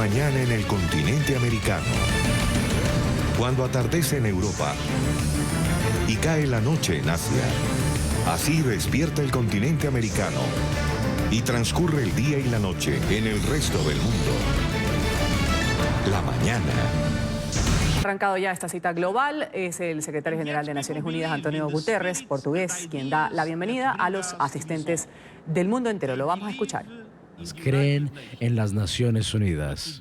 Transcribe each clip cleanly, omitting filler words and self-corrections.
mañana en el continente americano. Cuando atardece en Europa y cae la noche en Asia. Así despierta el continente americano y transcurre el día y la noche en el resto del mundo. La mañana. Arrancado ya esta cita global, es el secretario general de Naciones Unidas, Antonio Guterres, portugués, quien da la bienvenida a los asistentes del mundo entero. Lo vamos a escuchar. Creen en las Naciones Unidas,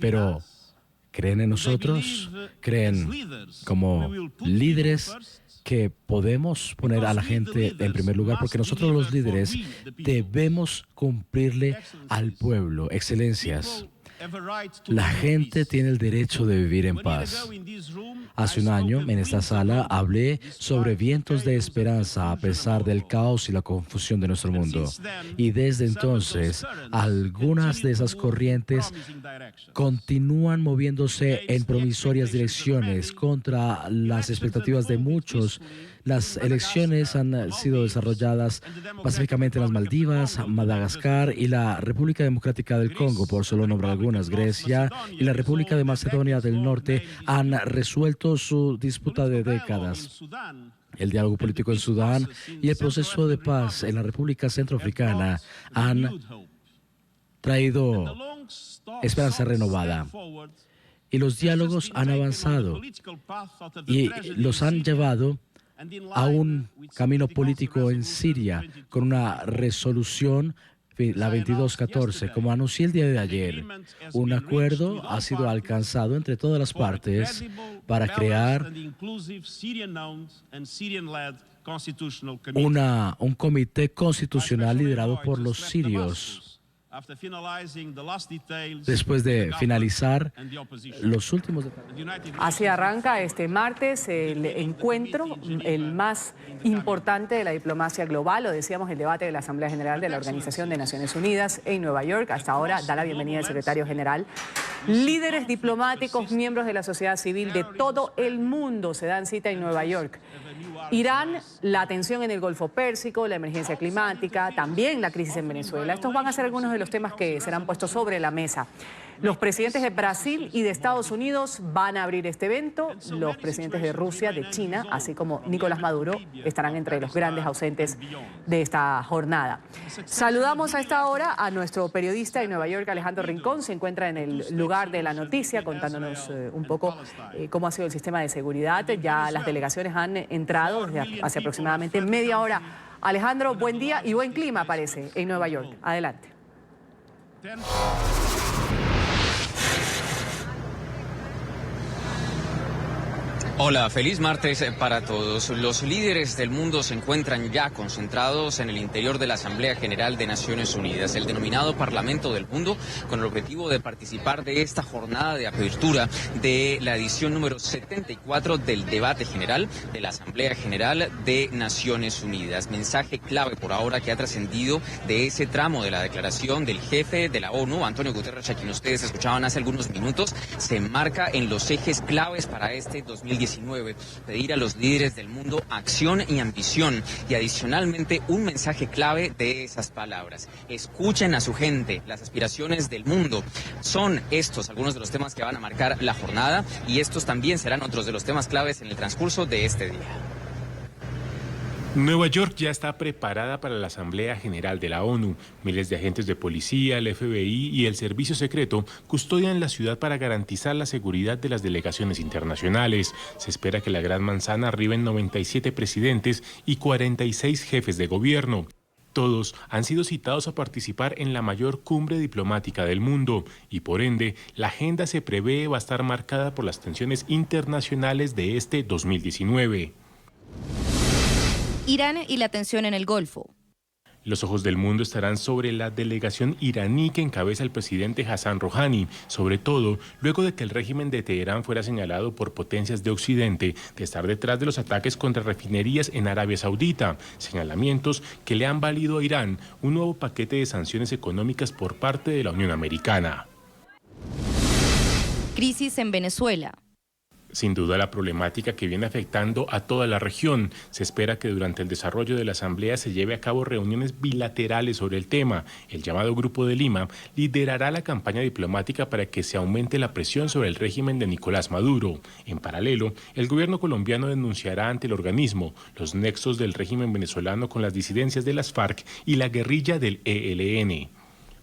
pero ¿creen en nosotros? ¿Creen como líderes que podemos poner a la gente en primer lugar? Porque nosotros los líderes debemos cumplirle al pueblo. Excelencias, la gente tiene el derecho de vivir en paz. Hace un año, en esta sala, hablé sobre vientos de esperanza a pesar del caos y la confusión de nuestro mundo. Y desde entonces, algunas de esas corrientes continúan moviéndose en promisorias direcciones contra las expectativas de muchos. Las elecciones han sido desarrolladas pacíficamente en las Maldivas, Madagascar y la República Democrática del Congo, por solo nombrar algunas. Grecia y la República de Macedonia del Norte han resuelto su disputa de décadas. El diálogo político en Sudán y el proceso de paz en la República Centroafricana han traído esperanza renovada. Y los diálogos han avanzado y los han llevado a un camino político en Siria con una resolución, la 2214. Como anuncié el día de ayer, un acuerdo ha sido alcanzado entre todas las partes para crear un comité constitucional liderado por los sirios. Después de finalizar los últimos detalles. Así arranca este martes el encuentro, el más importante de la diplomacia global. Lo decíamos, el debate de la Asamblea General de la Organización de Naciones Unidas en Nueva York. Hasta ahora da la bienvenida el secretario general. Líderes diplomáticos, miembros de la sociedad civil de todo el mundo se dan cita en Nueva York. Irán, la tensión en el Golfo Pérsico, la emergencia climática, también la crisis en Venezuela. Estos van a ser algunos de los temas que serán puestos sobre la mesa. Los presidentes de Brasil y de Estados Unidos van a abrir este evento. Los presidentes de Rusia, de China, así como Nicolás Maduro, estarán entre los grandes ausentes de esta jornada. Saludamos a esta hora a nuestro periodista en Nueva York, Alejandro Rincón. Se encuentra en el lugar de la noticia contándonos un poco cómo ha sido el sistema de seguridad. Ya las delegaciones han entrado desde hace aproximadamente media hora. Alejandro, buen día y buen clima parece en Nueva York. Adelante. Hola, feliz martes para todos. Los líderes del mundo se encuentran ya concentrados en el interior de la Asamblea General de Naciones Unidas, el denominado Parlamento del Mundo, con el objetivo de participar de esta jornada de apertura de la edición número 74 del debate general de la Asamblea General de Naciones Unidas. Mensaje clave por ahora que ha trascendido de ese tramo de la declaración del jefe de la ONU, Antonio Guterres, a quien ustedes escuchaban hace algunos minutos, se enmarca en los ejes claves para este 2019. Pedir a los líderes del mundo acción y ambición y adicionalmente un mensaje clave de esas palabras. Escuchen a su gente, las aspiraciones del mundo. Son estos algunos de los temas que van a marcar la jornada y estos también serán otros de los temas claves en el transcurso de este día. Nueva York ya está preparada para la Asamblea General de la ONU. Miles de agentes de policía, el FBI y el Servicio Secreto custodian la ciudad para garantizar la seguridad de las delegaciones internacionales. Se espera que la Gran Manzana arriben 97 presidentes y 46 jefes de gobierno. Todos han sido citados a participar en la mayor cumbre diplomática del mundo y por ende la agenda se prevé va a estar marcada por las tensiones internacionales de este 2019. Irán y la tensión en el Golfo. Los ojos del mundo estarán sobre la delegación iraní que encabeza el presidente Hassan Rouhani, sobre todo luego de que el régimen de Teherán fuera señalado por potencias de Occidente de estar detrás de los ataques contra refinerías en Arabia Saudita, señalamientos que le han valido a Irán un nuevo paquete de sanciones económicas por parte de la Unión Americana. Crisis en Venezuela. Sin duda, la problemática que viene afectando a toda la región. Se espera que durante el desarrollo de la Asamblea se lleve a cabo reuniones bilaterales sobre el tema. El llamado Grupo de Lima liderará la campaña diplomática para que se aumente la presión sobre el régimen de Nicolás Maduro. En paralelo, el gobierno colombiano denunciará ante el organismo los nexos del régimen venezolano con las disidencias de las FARC y la guerrilla del ELN.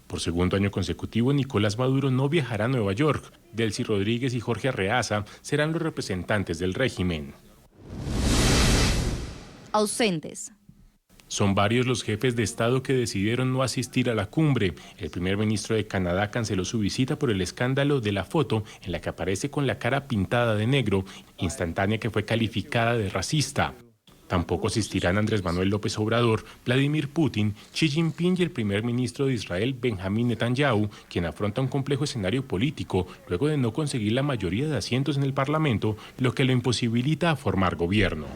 Por segundo año consecutivo, Nicolás Maduro no viajará a Nueva York. Delcy Rodríguez y Jorge Arreaza serán los representantes del régimen. Ausentes. Son varios los jefes de Estado que decidieron no asistir a la cumbre. El primer ministro de Canadá canceló su visita por el escándalo de la foto en la que aparece con la cara pintada de negro, instantánea que fue calificada de racista. Tampoco asistirán Andrés Manuel López Obrador, Vladimir Putin, Xi Jinping y el primer ministro de Israel, Benjamín Netanyahu, quien afronta un complejo escenario político luego de no conseguir la mayoría de asientos en el Parlamento, lo que lo imposibilita a formar gobierno.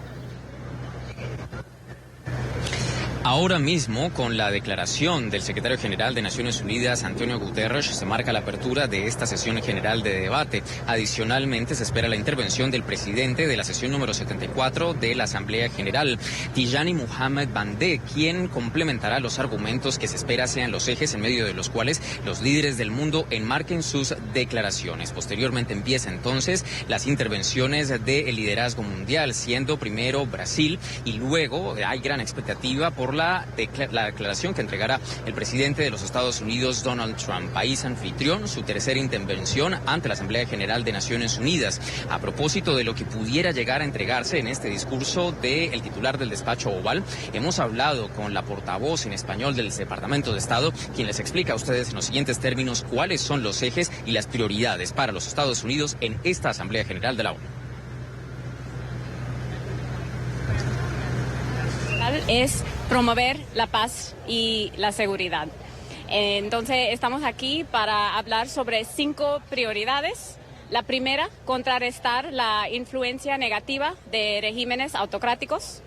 Ahora mismo, con la declaración del secretario general de Naciones Unidas, Antonio Guterres, se marca la apertura de esta sesión general de debate. Adicionalmente, se espera la intervención del presidente de la sesión número 74 de la Asamblea General, Tijani Muhammad Bandeh, quien complementará los argumentos que se espera sean los ejes en medio de los cuales los líderes del mundo enmarquen sus declaraciones. Posteriormente empieza entonces las intervenciones del liderazgo mundial, siendo primero Brasil y luego hay gran expectativa por la declaración que entregará el presidente de los Estados Unidos, Donald Trump, país anfitrión, su tercera intervención ante la Asamblea General de Naciones Unidas. A propósito de lo que pudiera llegar a entregarse en este discurso del titular del despacho oval, hemos hablado con la portavoz en español del Departamento de Estado, quien les explica a ustedes en los siguientes términos cuáles son los ejes y las prioridades para los Estados Unidos en esta Asamblea General de la ONU. Es promover la paz y la seguridad. Entonces estamos aquí para hablar sobre 5 prioridades. La primera, contrarrestar la influencia negativa de regímenes autocráticos.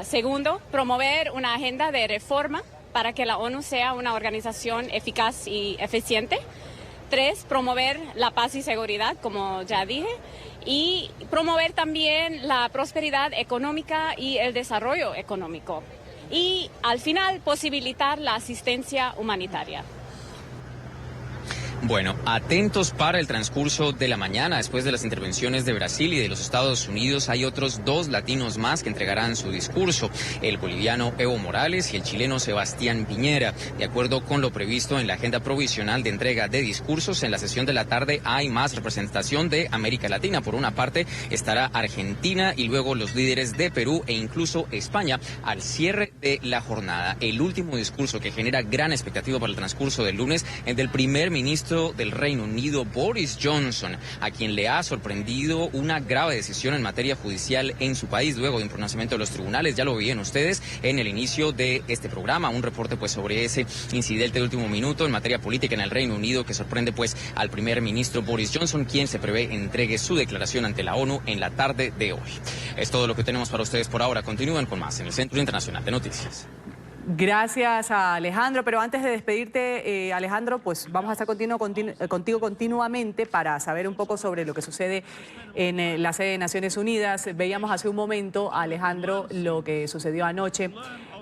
Segundo, promover una agenda de reforma para que la ONU sea una organización eficaz y eficiente. 3, promover la paz y seguridad, como ya dije, y promover también la prosperidad económica y el desarrollo económico. Y al final, posibilitar la asistencia humanitaria. Bueno, atentos para el transcurso de la mañana. Después de las intervenciones de Brasil y de los Estados Unidos, hay otros 2 latinos más que entregarán su discurso, el boliviano Evo Morales y el chileno Sebastián Piñera. De acuerdo con lo previsto en la agenda provisional de entrega de discursos, en la sesión de la tarde hay más representación de América Latina. Por una parte estará Argentina y luego los líderes de Perú e incluso España al cierre de la jornada. El último discurso que genera gran expectativa para el transcurso del lunes es del primer ministro del Reino Unido, Boris Johnson, a quien le ha sorprendido una grave decisión en materia judicial en su país luego de un pronunciamiento de los tribunales. Ya lo veían ustedes en el inicio de este programa, un reporte pues sobre ese incidente de último minuto en materia política en el Reino Unido que sorprende pues al primer ministro Boris Johnson, quien se prevé entregue su declaración ante la ONU en la tarde de hoy. Es todo lo que tenemos para ustedes por ahora. Continúen con más en el Centro Internacional de Noticias. Gracias a Alejandro, pero antes de despedirte, Alejandro, pues vamos a estar contigo continuamente para saber un poco sobre lo que sucede en la sede de Naciones Unidas. Veíamos hace un momento, Alejandro, lo que sucedió anoche.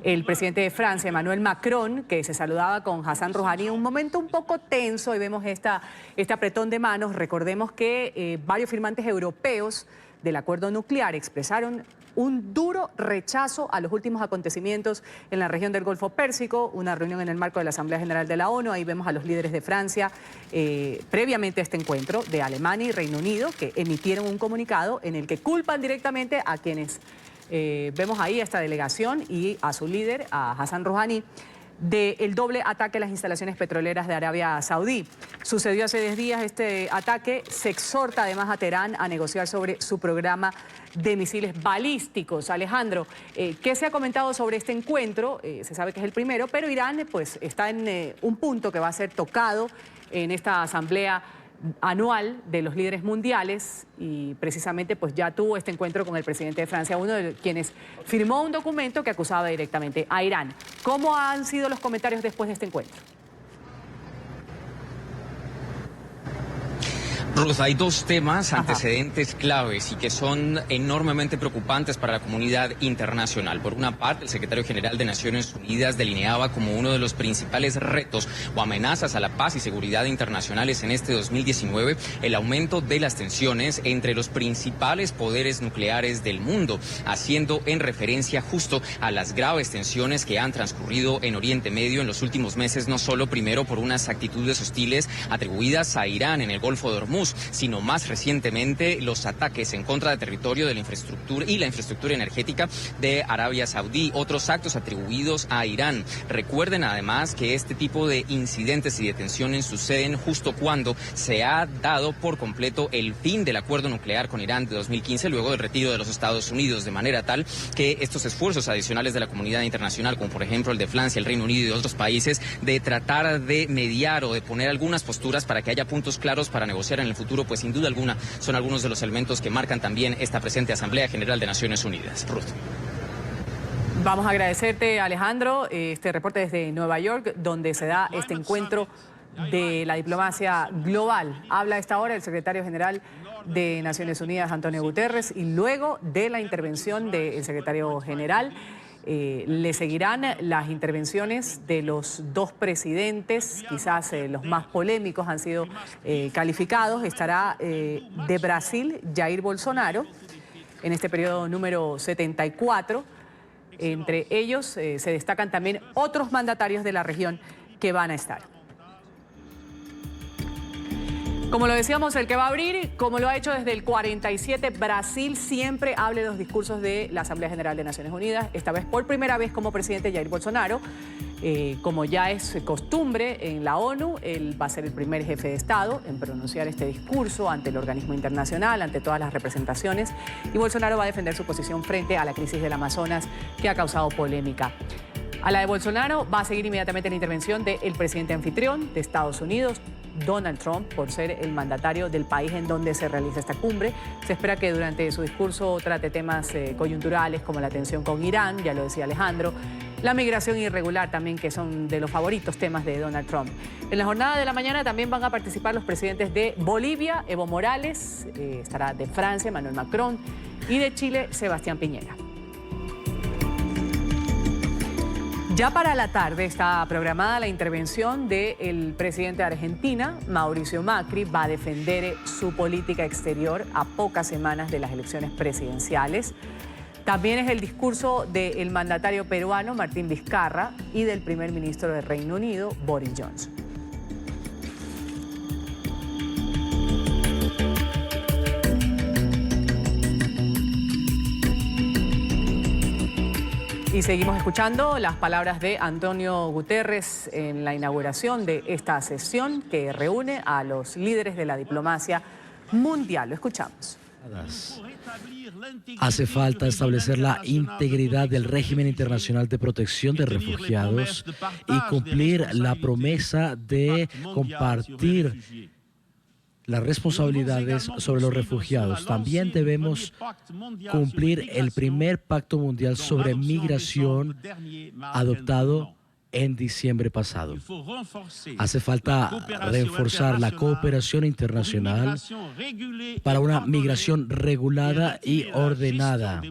El presidente de Francia, Emmanuel Macron, que se saludaba con Hassan Rouhani, un momento un poco tenso, y vemos este apretón de manos. Recordemos que varios firmantes europeos del acuerdo nuclear expresaron un duro rechazo a los últimos acontecimientos en la región del Golfo Pérsico, una reunión en el marco de la Asamblea General de la ONU. Ahí vemos a los líderes de Francia, previamente a este encuentro, de Alemania y Reino Unido, que emitieron un comunicado en el que culpan directamente a quienes vemos ahí, a esta delegación y a su líder, a Hassan Rouhani, del doble ataque a las instalaciones petroleras de Arabia Saudí. Sucedió hace 10 días este ataque. Se exhorta además a Teherán a negociar sobre su programa de misiles balísticos. Alejandro, ¿qué se ha comentado sobre este encuentro? Se sabe que es el primero, pero Irán pues está en un punto que va a ser tocado en esta asamblea anual de los líderes mundiales, y precisamente pues ya tuvo este encuentro con el presidente de Francia, uno de quienes firmó un documento que acusaba directamente a Irán. ¿Cómo han sido los comentarios después de este encuentro? Ruth, hay dos temas antecedentes claves y que son enormemente preocupantes para la comunidad internacional. Por una parte, el secretario general de Naciones Unidas delineaba como uno de los principales retos o amenazas a la paz y seguridad internacionales en este 2019 el aumento de las tensiones entre los principales poderes nucleares del mundo, haciendo en referencia justo a las graves tensiones que han transcurrido en Oriente Medio en los últimos meses, no solo primero por unas actitudes hostiles atribuidas a Irán en el Golfo de Hormuz, sino más recientemente los ataques en contra del territorio de la infraestructura y la infraestructura energética de Arabia Saudí, otros actos atribuidos a Irán. Recuerden además que este tipo de incidentes y de tensiones suceden justo cuando se ha dado por completo el fin del acuerdo nuclear con Irán de 2015, luego del retiro de los Estados Unidos, de manera tal que estos esfuerzos adicionales de la comunidad internacional, como por ejemplo el de Francia, el Reino Unido y otros países, de tratar de mediar o de poner algunas posturas para que haya puntos claros para negociar en el futuro, pues sin duda alguna son algunos de los elementos que marcan también esta presente Asamblea General de Naciones Unidas. Ruth. Vamos a agradecerte, Alejandro, este reporte desde Nueva York, donde se da este encuentro de la diplomacia global. Habla a esta hora el secretario general de Naciones Unidas, Antonio Guterres, y luego de la intervención del secretario general, le seguirán las intervenciones de los dos presidentes, quizás los más polémicos han sido calificados. Estará de Brasil, Jair Bolsonaro, en este periodo número 74. Entre ellos se destacan también otros mandatarios de la región que van a estar. Como lo decíamos, el que va a abrir, como lo ha hecho desde el 47, Brasil siempre habla de los discursos de la Asamblea General de Naciones Unidas, esta vez por primera vez como presidente Jair Bolsonaro. Como ya es costumbre en la ONU, él va a ser el primer jefe de Estado en pronunciar este discurso ante el organismo internacional, ante todas las representaciones, y Bolsonaro va a defender su posición frente a la crisis del Amazonas que ha causado polémica. A la de Bolsonaro va a seguir inmediatamente la intervención del presidente anfitrión de Estados Unidos, Donald Trump, por ser el mandatario del país en donde se realiza esta cumbre. Se espera que durante su discurso trate temas coyunturales como la tensión con Irán, ya lo decía Alejandro, la migración irregular también, que son de los favoritos temas de Donald Trump. En la jornada de la mañana también van a participar los presidentes de Bolivia, Evo Morales, estará de Francia, Emmanuel Macron, y de Chile, Sebastián Piñera. Ya para la tarde está programada la intervención del presidente de Argentina, Mauricio Macri. Va a defender su política exterior a pocas semanas de las elecciones presidenciales. También es el discurso del mandatario peruano, Martín Vizcarra, y del primer ministro del Reino Unido, Boris Johnson. Y seguimos escuchando las palabras de Antonio Guterres en la inauguración de esta sesión que reúne a los líderes de la diplomacia mundial. Lo escuchamos. Hace falta establecer la integridad del régimen internacional de protección de refugiados y cumplir la promesa de compartir las responsabilidades sobre los refugiados. También debemos cumplir el primer pacto mundial sobre migración adoptado en diciembre pasado. Hace falta reforzar la cooperación internacional para una migración regulada y ordenada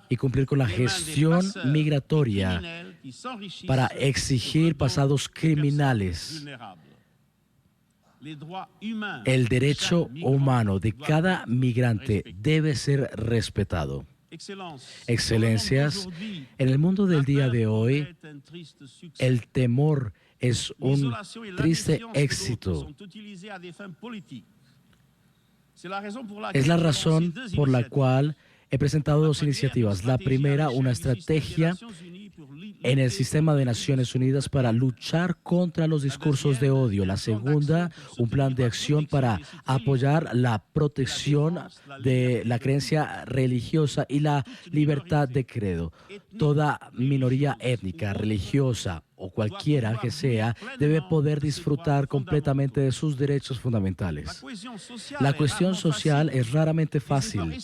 y cumplir con la gestión migratoria para exigir pasados criminales. El derecho humano de cada migrante debe ser respetado. Excelencias, en el mundo del día de hoy, el temor es un triste éxito. Es la razón por la cual he presentado dos iniciativas. La primera, una estrategia en el sistema de Naciones Unidas para luchar contra los discursos de odio. La segunda, un plan de acción para apoyar la protección de la creencia religiosa y la libertad de credo. Toda minoría étnica, religiosa o cualquiera que sea, debe poder disfrutar completamente de sus derechos fundamentales. La cohesión social es raramente fácil.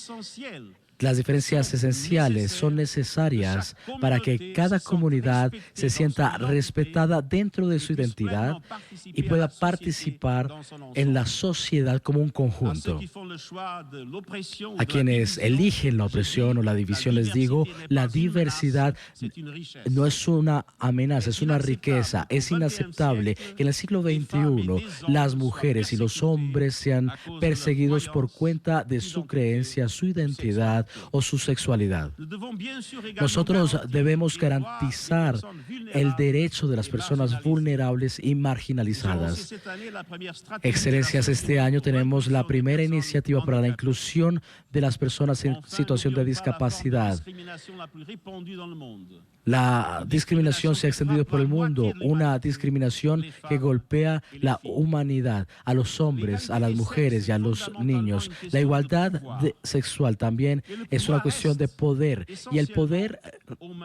Las diferencias esenciales son necesarias para que cada comunidad se sienta respetada dentro de su identidad y pueda participar en la sociedad como un conjunto. A quienes eligen la opresión o la división les digo, la diversidad no es una amenaza, es una riqueza. Es inaceptable que en el siglo XXI las mujeres y los hombres sean perseguidos por cuenta de su creencia, su identidad o su sexualidad. Nosotros debemos garantizar el derecho de las personas vulnerables y marginalizadas. Excelencias, este año tenemos la primera iniciativa para la inclusión de las personas en situación de discapacidad. La discriminación se ha extendido por el mundo, una discriminación que golpea la humanidad, a los hombres, a las mujeres y a los niños. La igualdad sexual también es una cuestión de poder y el poder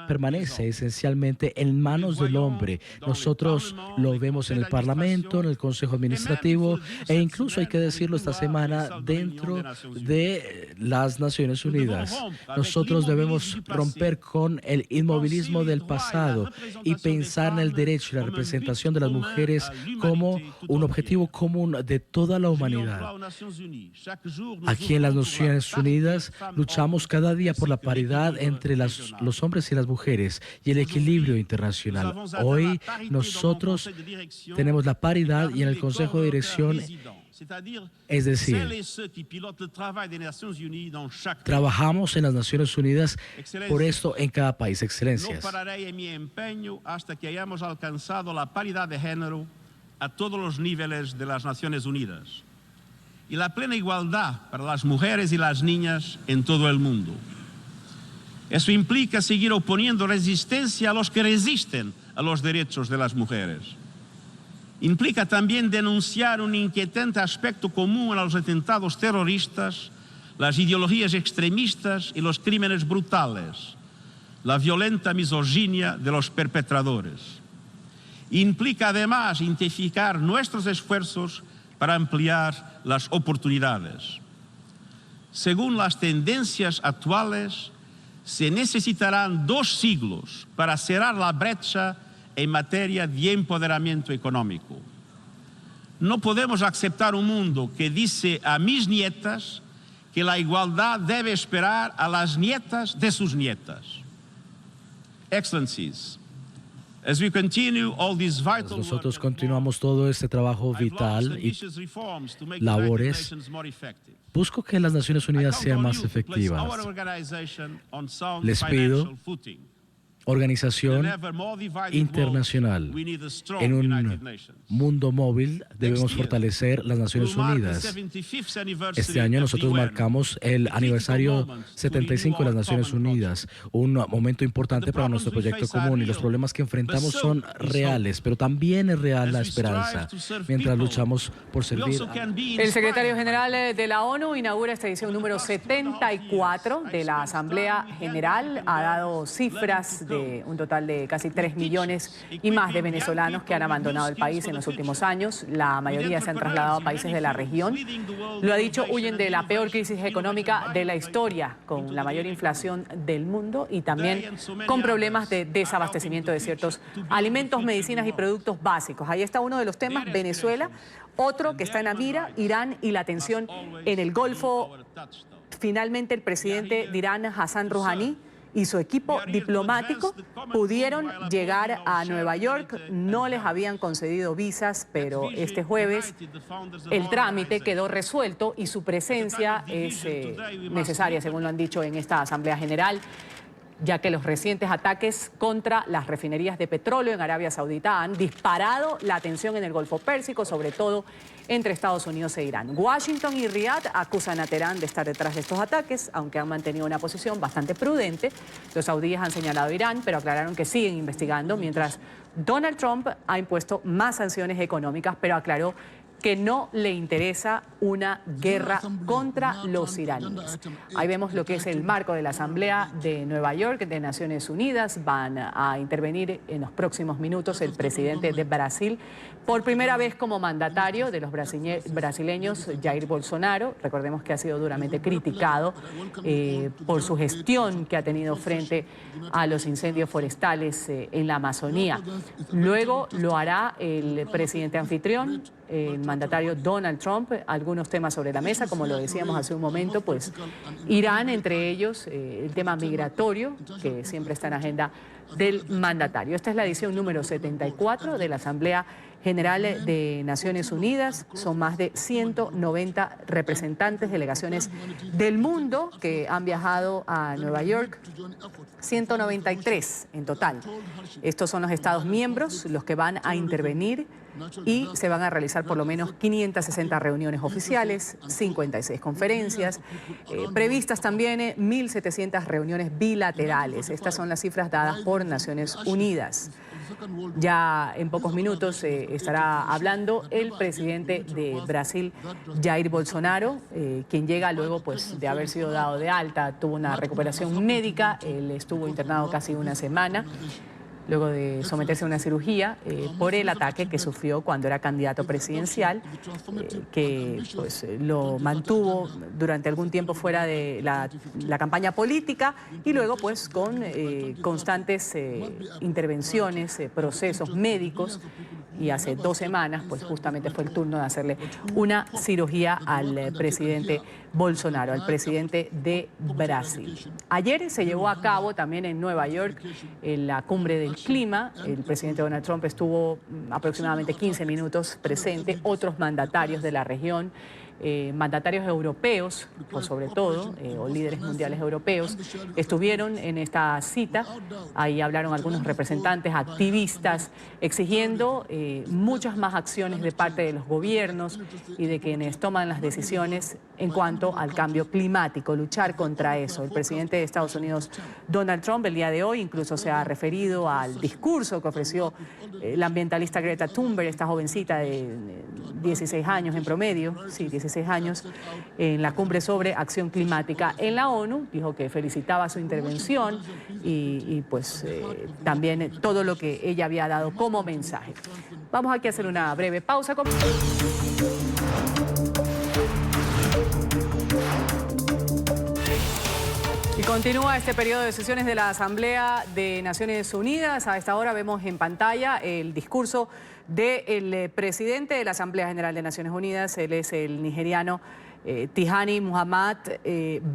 permanece esencialmente en manos del hombre. Nosotros lo vemos en el Parlamento, en el Consejo Administrativo e incluso, hay que decirlo, esta semana dentro de las Naciones Unidas. Nosotros debemos romper con el inmovilismo del pasado y pensar en el derecho y la representación de las mujeres como un objetivo común de toda la humanidad. Aquí en las Naciones Unidas luchamos cada día por la paridad entre los hombres y las mujeres y el equilibrio internacional. Hoy nosotros tenemos la paridad y en el Consejo de Dirección, es decir, trabajamos en las Naciones Unidas por esto en cada país. Excelencias. No pararé en mi empeño hasta que hayamos alcanzado la paridad de género a todos los niveles de las Naciones Unidas y la plena igualdad para las mujeres y las niñas en todo el mundo. Eso implica seguir oponiendo resistencia a los que resisten a los derechos de las mujeres. Implica también denunciar un inquietante aspecto común a los atentados terroristas, las ideologías extremistas y los crímenes brutales, la violenta misoginia de los perpetradores. Implica además intensificar nuestros esfuerzos para ampliar las oportunidades. Según las tendencias actuales, se necesitarán 2 siglos para cerrar la brecha en materia de empoderamiento económico. No podemos aceptar un mundo que dice a mis nietas que la igualdad debe esperar a las nietas de sus nietas. Excellencies, as we continue all these vital Nosotros continuamos todo este trabajo vital y labores. Busco que las Naciones Unidas sean más efectivas. Les pido organización internacional. En un mundo móvil debemos fortalecer las Naciones Unidas. Este año nosotros marcamos el aniversario 75 de las Naciones Unidas, un momento importante para nuestro proyecto común, y los problemas que enfrentamos son reales, pero también es real la esperanza mientras luchamos por servir. El secretario general de la ONU inaugura esta edición número 74 de la Asamblea General. Ha dado cifras de un total de casi 3 millones y más de venezolanos que han abandonado el país en los últimos años. La mayoría se han trasladado a países de la región. Lo ha dicho, huyen de la peor crisis económica de la historia, con la mayor inflación del mundo y también con problemas de desabastecimiento de ciertos alimentos, medicinas y productos básicos. Ahí está uno de los temas, Venezuela. Otro que está en la mira, Irán y la tensión en el Golfo. Finalmente, el presidente de Irán, Hassan Rouhani, y su equipo diplomático pudieron llegar a Nueva York. No les habían concedido visas, pero este jueves el trámite quedó resuelto y su presencia es necesaria, según lo han dicho en esta Asamblea General, ya que los recientes ataques contra las refinerías de petróleo en Arabia Saudita han disparado la tensión en el Golfo Pérsico, sobre todo entre Estados Unidos e Irán. Washington y Riad acusan a Teherán de estar detrás de estos ataques, aunque han mantenido una posición bastante prudente. Los saudíes han señalado a Irán, pero aclararon que siguen investigando, mientras Donald Trump ha impuesto más sanciones económicas, pero aclaró que no le interesa una guerra contra los iraníes. Ahí vemos lo que es el marco de la Asamblea de Nueva York de Naciones Unidas. Van a intervenir en los próximos minutos el presidente de Brasil, por primera vez como mandatario de los brasileños, Jair Bolsonaro. Recordemos que ha sido duramente criticado por su gestión que ha tenido frente a los incendios forestales en la Amazonía. Luego lo hará el presidente anfitrión, el mandatario Donald Trump. Algunos temas sobre la mesa, como lo decíamos hace un momento, pues Irán, entre ellos el tema migratorio, que siempre está en agenda del mandatario. Esta es la edición número 74 de la Asamblea General de Naciones Unidas. Son más de 190 representantes, delegaciones del mundo que han viajado a Nueva York, 193 en total. Estos son los Estados miembros los que van a intervenir y se van a realizar por lo menos 560 reuniones oficiales, 56 conferencias, previstas también 1.700 reuniones bilaterales. Estas son las cifras dadas por Naciones Unidas. Ya en pocos minutos estará hablando el presidente de Brasil, Jair Bolsonaro, quien llega luego pues, de haber sido dado de alta. Tuvo una recuperación médica, él estuvo internado casi una semana, luego de someterse a una cirugía por el ataque que sufrió cuando era candidato presidencial, que pues, lo mantuvo durante algún tiempo fuera de la campaña política y luego pues con constantes intervenciones, procesos médicos. Y hace 2 semanas, pues justamente fue el turno de hacerle una cirugía al presidente Bolsonaro, al presidente de Brasil. Ayer se llevó a cabo también en Nueva York en la cumbre del clima. El presidente Donald Trump estuvo aproximadamente 15 minutos presente, otros mandatarios de la región, mandatarios europeos, por sobre todo, o líderes mundiales europeos, estuvieron en esta cita. Ahí hablaron algunos representantes, activistas, exigiendo muchas más acciones de parte de los gobiernos y de quienes toman las decisiones en cuanto al cambio climático, luchar contra eso. El presidente de Estados Unidos, Donald Trump, el día de hoy incluso se ha referido al discurso que ofreció la ambientalista Greta Thunberg, esta jovencita de 16 años en promedio, sí, 16 años, en la cumbre sobre acción climática en la ONU. Dijo que felicitaba su intervención y pues también todo lo que ella había dado como mensaje. Vamos aquí a hacer una breve pausa. Y continúa este periodo de sesiones de la Asamblea de Naciones Unidas. A esta hora vemos en pantalla el discurso del presidente de la Asamblea General de Naciones Unidas. Él es el nigeriano Tijani Muhammad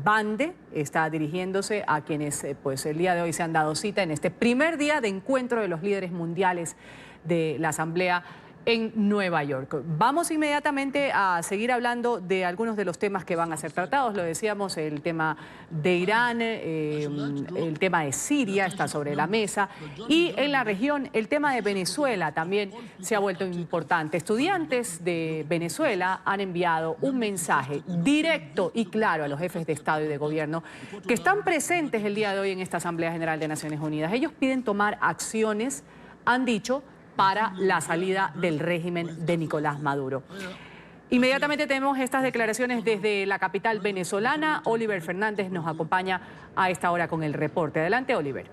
Bande. Está dirigiéndose a quienes pues, el día de hoy se han dado cita en este primer día de encuentro de los líderes mundiales de la Asamblea en Nueva York. Vamos inmediatamente a seguir hablando de algunos de los temas que van a ser tratados. Lo decíamos, el tema de Irán, el tema de Siria está sobre la mesa y en la región el tema de Venezuela también se ha vuelto importante. Estudiantes de Venezuela han enviado un mensaje directo y claro a los jefes de Estado y de Gobierno que están presentes el día de hoy en esta Asamblea General de Naciones Unidas. Ellos piden tomar acciones, han dicho, para la salida del régimen de Nicolás Maduro. Inmediatamente tenemos estas declaraciones desde la capital venezolana. Oliver Fernández nos acompaña a esta hora con el reporte. Adelante, Oliver.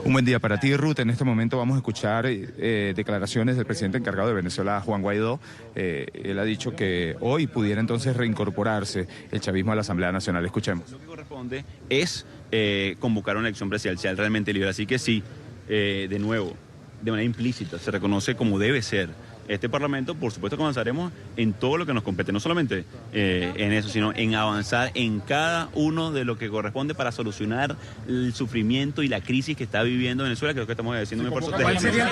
Un buen día para ti, Ruth. En este momento vamos a escuchar declaraciones del presidente encargado de Venezuela, Juan Guaidó. Él ha dicho que hoy pudiera entonces reincorporarse el chavismo a la Asamblea Nacional. Escuchemos. Lo que corresponde es convocar una elección presidencial realmente libre. Así que sí, de nuevo, de manera implícita, se reconoce como debe ser este Parlamento. Por supuesto que avanzaremos en todo lo que nos compete, no solamente en eso, sino en avanzar en cada uno de lo que corresponde para solucionar el sufrimiento y la crisis que está viviendo Venezuela. Creo que estamos haciendo un esfuerzo. ¿Cuál sería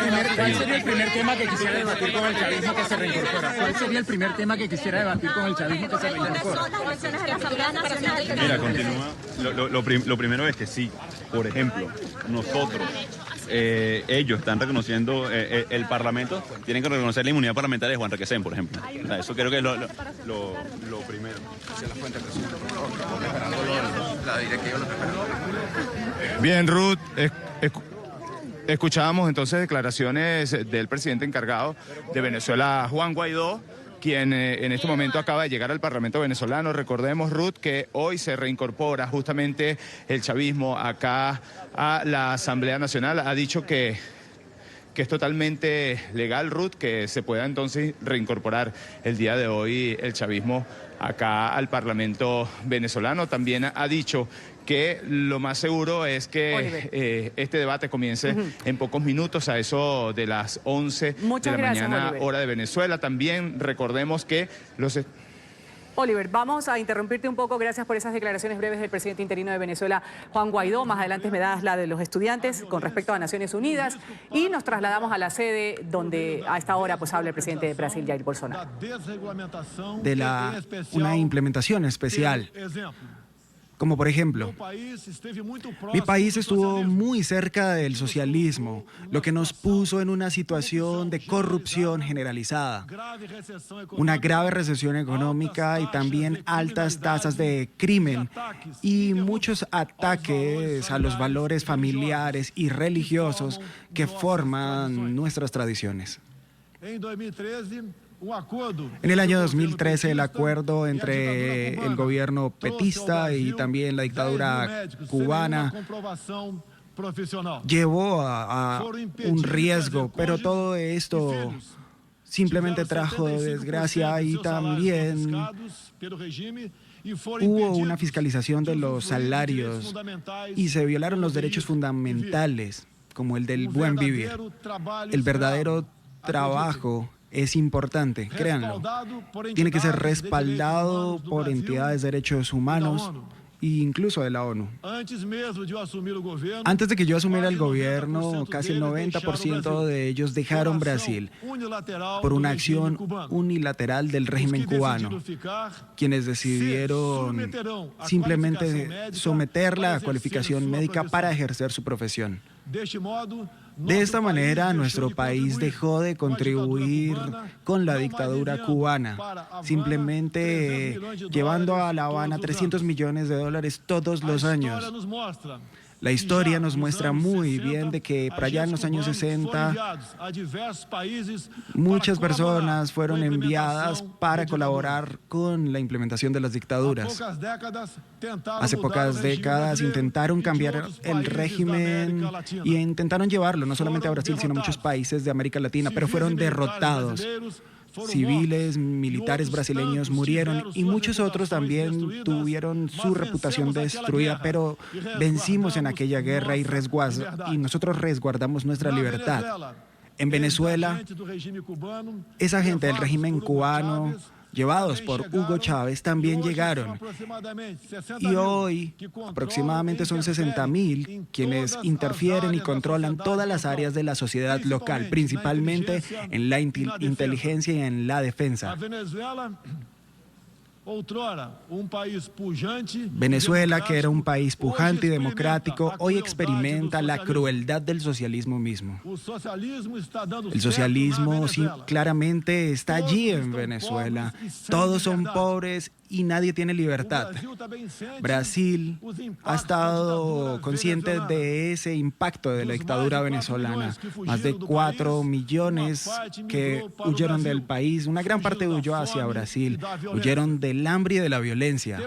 el primer tema que quisiera debatir con el chavismo que se reincorpora? ¿Cuál sería el primer tema que quisiera debatir con el chavismo que se reincorpora? Mira, continúa. Lo primero es que sí, por ejemplo, nosotros, ellos están reconociendo el Parlamento, tienen que reconocer la inmunidad parlamentaria de Juan Requesén, por ejemplo. O sea, eso creo que es lo primero. Bien, Ruth, Escuchábamos entonces declaraciones del presidente encargado de Venezuela, Juan Guaidó, quien en este momento acaba de llegar al Parlamento venezolano. Recordemos, Ruth, que hoy se reincorpora justamente el chavismo acá a la Asamblea Nacional. Ha dicho que es totalmente legal, Ruth, que se pueda entonces reincorporar el día de hoy el chavismo acá al Parlamento venezolano. También ha dicho que lo más seguro es que este debate comience en pocos minutos, a eso de las 11 de la mañana, Oliver. hora de Venezuela. También recordemos que los... Oliver, vamos a interrumpirte un poco. Gracias por esas declaraciones breves del presidente interino de Venezuela, Juan Guaidó. Más adelante me das la de los estudiantes con respecto a Naciones Unidas. Y nos trasladamos a la sede donde a esta hora pues habla el presidente de Brasil, Jair Bolsonaro. De una implementación especial. Como por ejemplo, mi país estuvo muy cerca del socialismo, lo que nos puso en una situación de corrupción generalizada, una grave recesión económica y también altas tasas de crimen y muchos ataques a los valores familiares y religiosos que forman nuestras tradiciones. En el año 2013, el acuerdo entre el gobierno petista y también la dictadura cubana llevó a un riesgo, pero todo esto simplemente trajo desgracia y también hubo una fiscalización de los salarios y se violaron los derechos fundamentales, como el del buen vivir. El verdadero trabajo es importante, créanlo. Tiene que ser respaldado por entidades de derechos humanos e incluso de la ONU. Antes de que yo asumiera el gobierno, casi el 90% de ellos dejaron Brasil por una acción unilateral del régimen cubano, quienes decidieron simplemente someterla a cualificación médica para ejercer su profesión. De esta manera, nuestro país dejó de contribuir con la dictadura cubana, simplemente llevando a La Habana $300 millones todos los años. La historia nos muestra muy bien de que para allá en los años 60 muchas personas fueron enviadas para colaborar con la implementación de las dictaduras. Hace pocas décadas intentaron cambiar el régimen y intentaron llevarlo no solamente a Brasil, sino a muchos países de América Latina, pero fueron derrotados. Civiles, militares brasileños murieron y muchos otros también tuvieron su reputación destruida, pero vencimos en aquella guerra y nosotros resguardamos nuestra libertad. En Venezuela, esa gente del régimen cubano, llevados por Hugo Chávez, también llegaron. Y hoy aproximadamente son 60.000 quienes interfieren y controlan todas las áreas de la sociedad local, principalmente en la inteligencia y en la defensa. Venezuela, que era un país pujante y democrático, hoy experimenta la crueldad del socialismo mismo. El socialismo sí, claramente está allí en Venezuela. Todos son pobres y nadie tiene libertad. Brasil ha estado consciente de ese impacto de la dictadura venezolana. Más de 4 millones que huyeron del país. Una gran parte huyó hacia Brasil. Huyeron del hambre y de la violencia.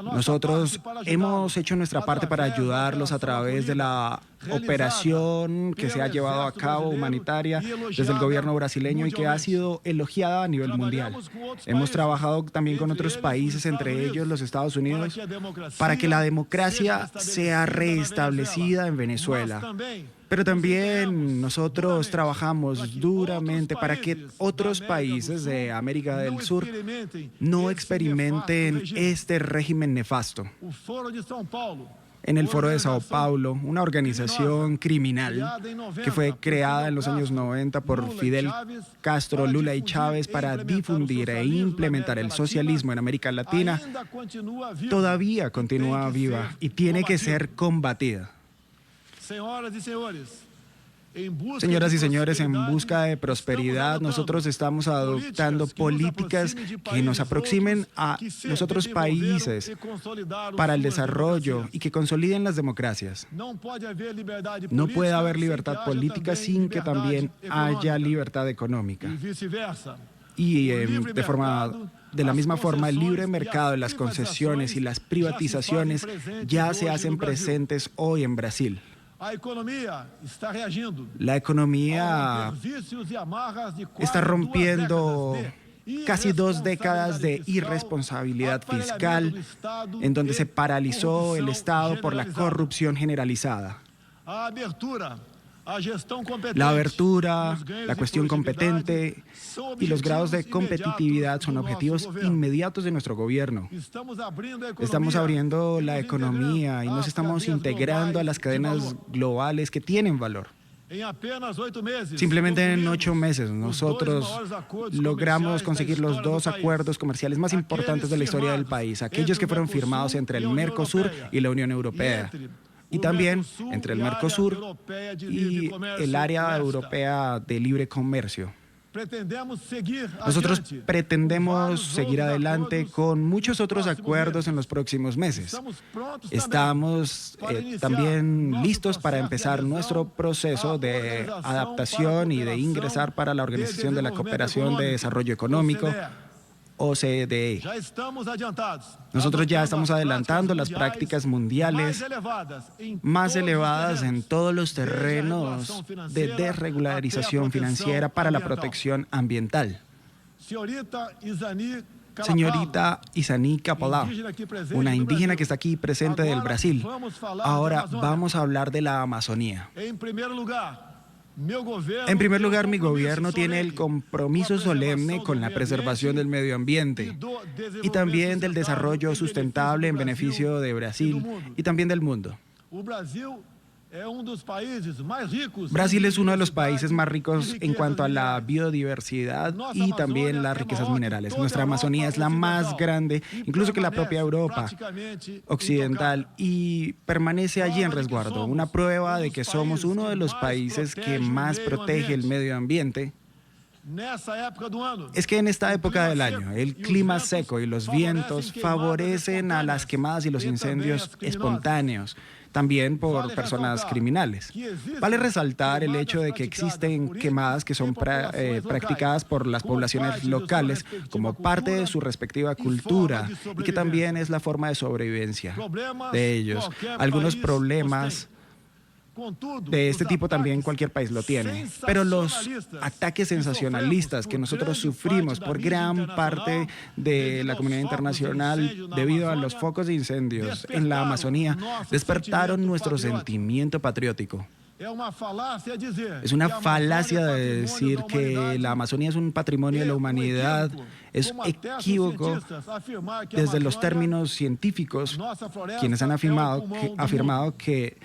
Nosotros hemos hecho nuestra parte para ayudarlos a través de la operación que se ha llevado a cabo humanitaria desde el gobierno brasileño y que ha sido elogiada a nivel mundial. Hemos trabajado también con otros países, entre ellos los Estados Unidos, para que la democracia sea restablecida en Venezuela. Pero también nosotros trabajamos duramente para que otros países de América del Sur no experimenten este régimen nefasto. En el Foro de Sao Paulo, una organización criminal que fue creada en los años 90 por Fidel Castro, Lula y Chávez para difundir e implementar el socialismo en América Latina, todavía continúa viva y tiene que ser combatida. Señoras y señores, en busca de prosperidad, nosotros estamos adoptando políticas que nos aproximen a los otros países para el desarrollo y que consoliden las democracias. No puede haber libertad política sin que también haya libertad económica. Y de la misma forma, el libre mercado, las concesiones y las privatizaciones ya se hacen presentes hoy en Brasil. La economía está rompiendo casi 2 décadas de irresponsabilidad fiscal, en donde se paralizó el Estado por la corrupción generalizada. La abertura, la cuestión competente y los grados de competitividad son objetivos inmediatos de nuestro gobierno. Estamos abriendo la economía y nos estamos integrando a las cadenas globales que tienen valor. Simplemente en 8 meses nosotros logramos conseguir los 2 acuerdos comerciales más importantes de la historia del país, aquellos que fueron firmados entre el Mercosur y la Unión Europea. Y también entre el Mercosur y el área europea de libre comercio. Nosotros pretendemos seguir adelante con muchos otros acuerdos en los próximos meses. Estamos también listos para empezar nuestro proceso de adaptación y de ingresar para la Organización de la Cooperación de Desarrollo Económico, OCDE. Nosotros ya estamos adelantando las prácticas mundiales más elevadas en todos los terrenos de desregularización financiera para la protección ambiental. Señorita Izani Capalá, una indígena que está aquí presente del Brasil. Ahora vamos a hablar de la Amazonía. En primer lugar, mi gobierno tiene el compromiso solemne con la preservación del medio ambiente y también del desarrollo sustentable en beneficio de Brasil y también del mundo. Brasil es uno de los países más ricos en cuanto a la biodiversidad y también las riquezas minerales. Nuestra Amazonía es la más grande, incluso que la propia Europa occidental, y permanece allí en resguardo. Una prueba de que somos uno de los países que más protege el medio ambiente es que en esta época del año el clima seco y los vientos favorecen a las quemadas y los incendios espontáneos, también por personas criminales. Vale resaltar el hecho de que existen quemadas que son practicadas por las poblaciones locales como parte de su respectiva cultura y que también es la forma de sobrevivencia de ellos. Algunos problemas de este tipo también cualquier país lo tiene, pero los ataques sensacionalistas que nosotros sufrimos por gran parte de la comunidad internacional debido a los focos de incendios en la Amazonía despertaron nuestro sentimiento patriótico. Es una falacia de decir que la Amazonía es un patrimonio de la humanidad. Es equívoco desde los términos científicos, quienes han afirmado que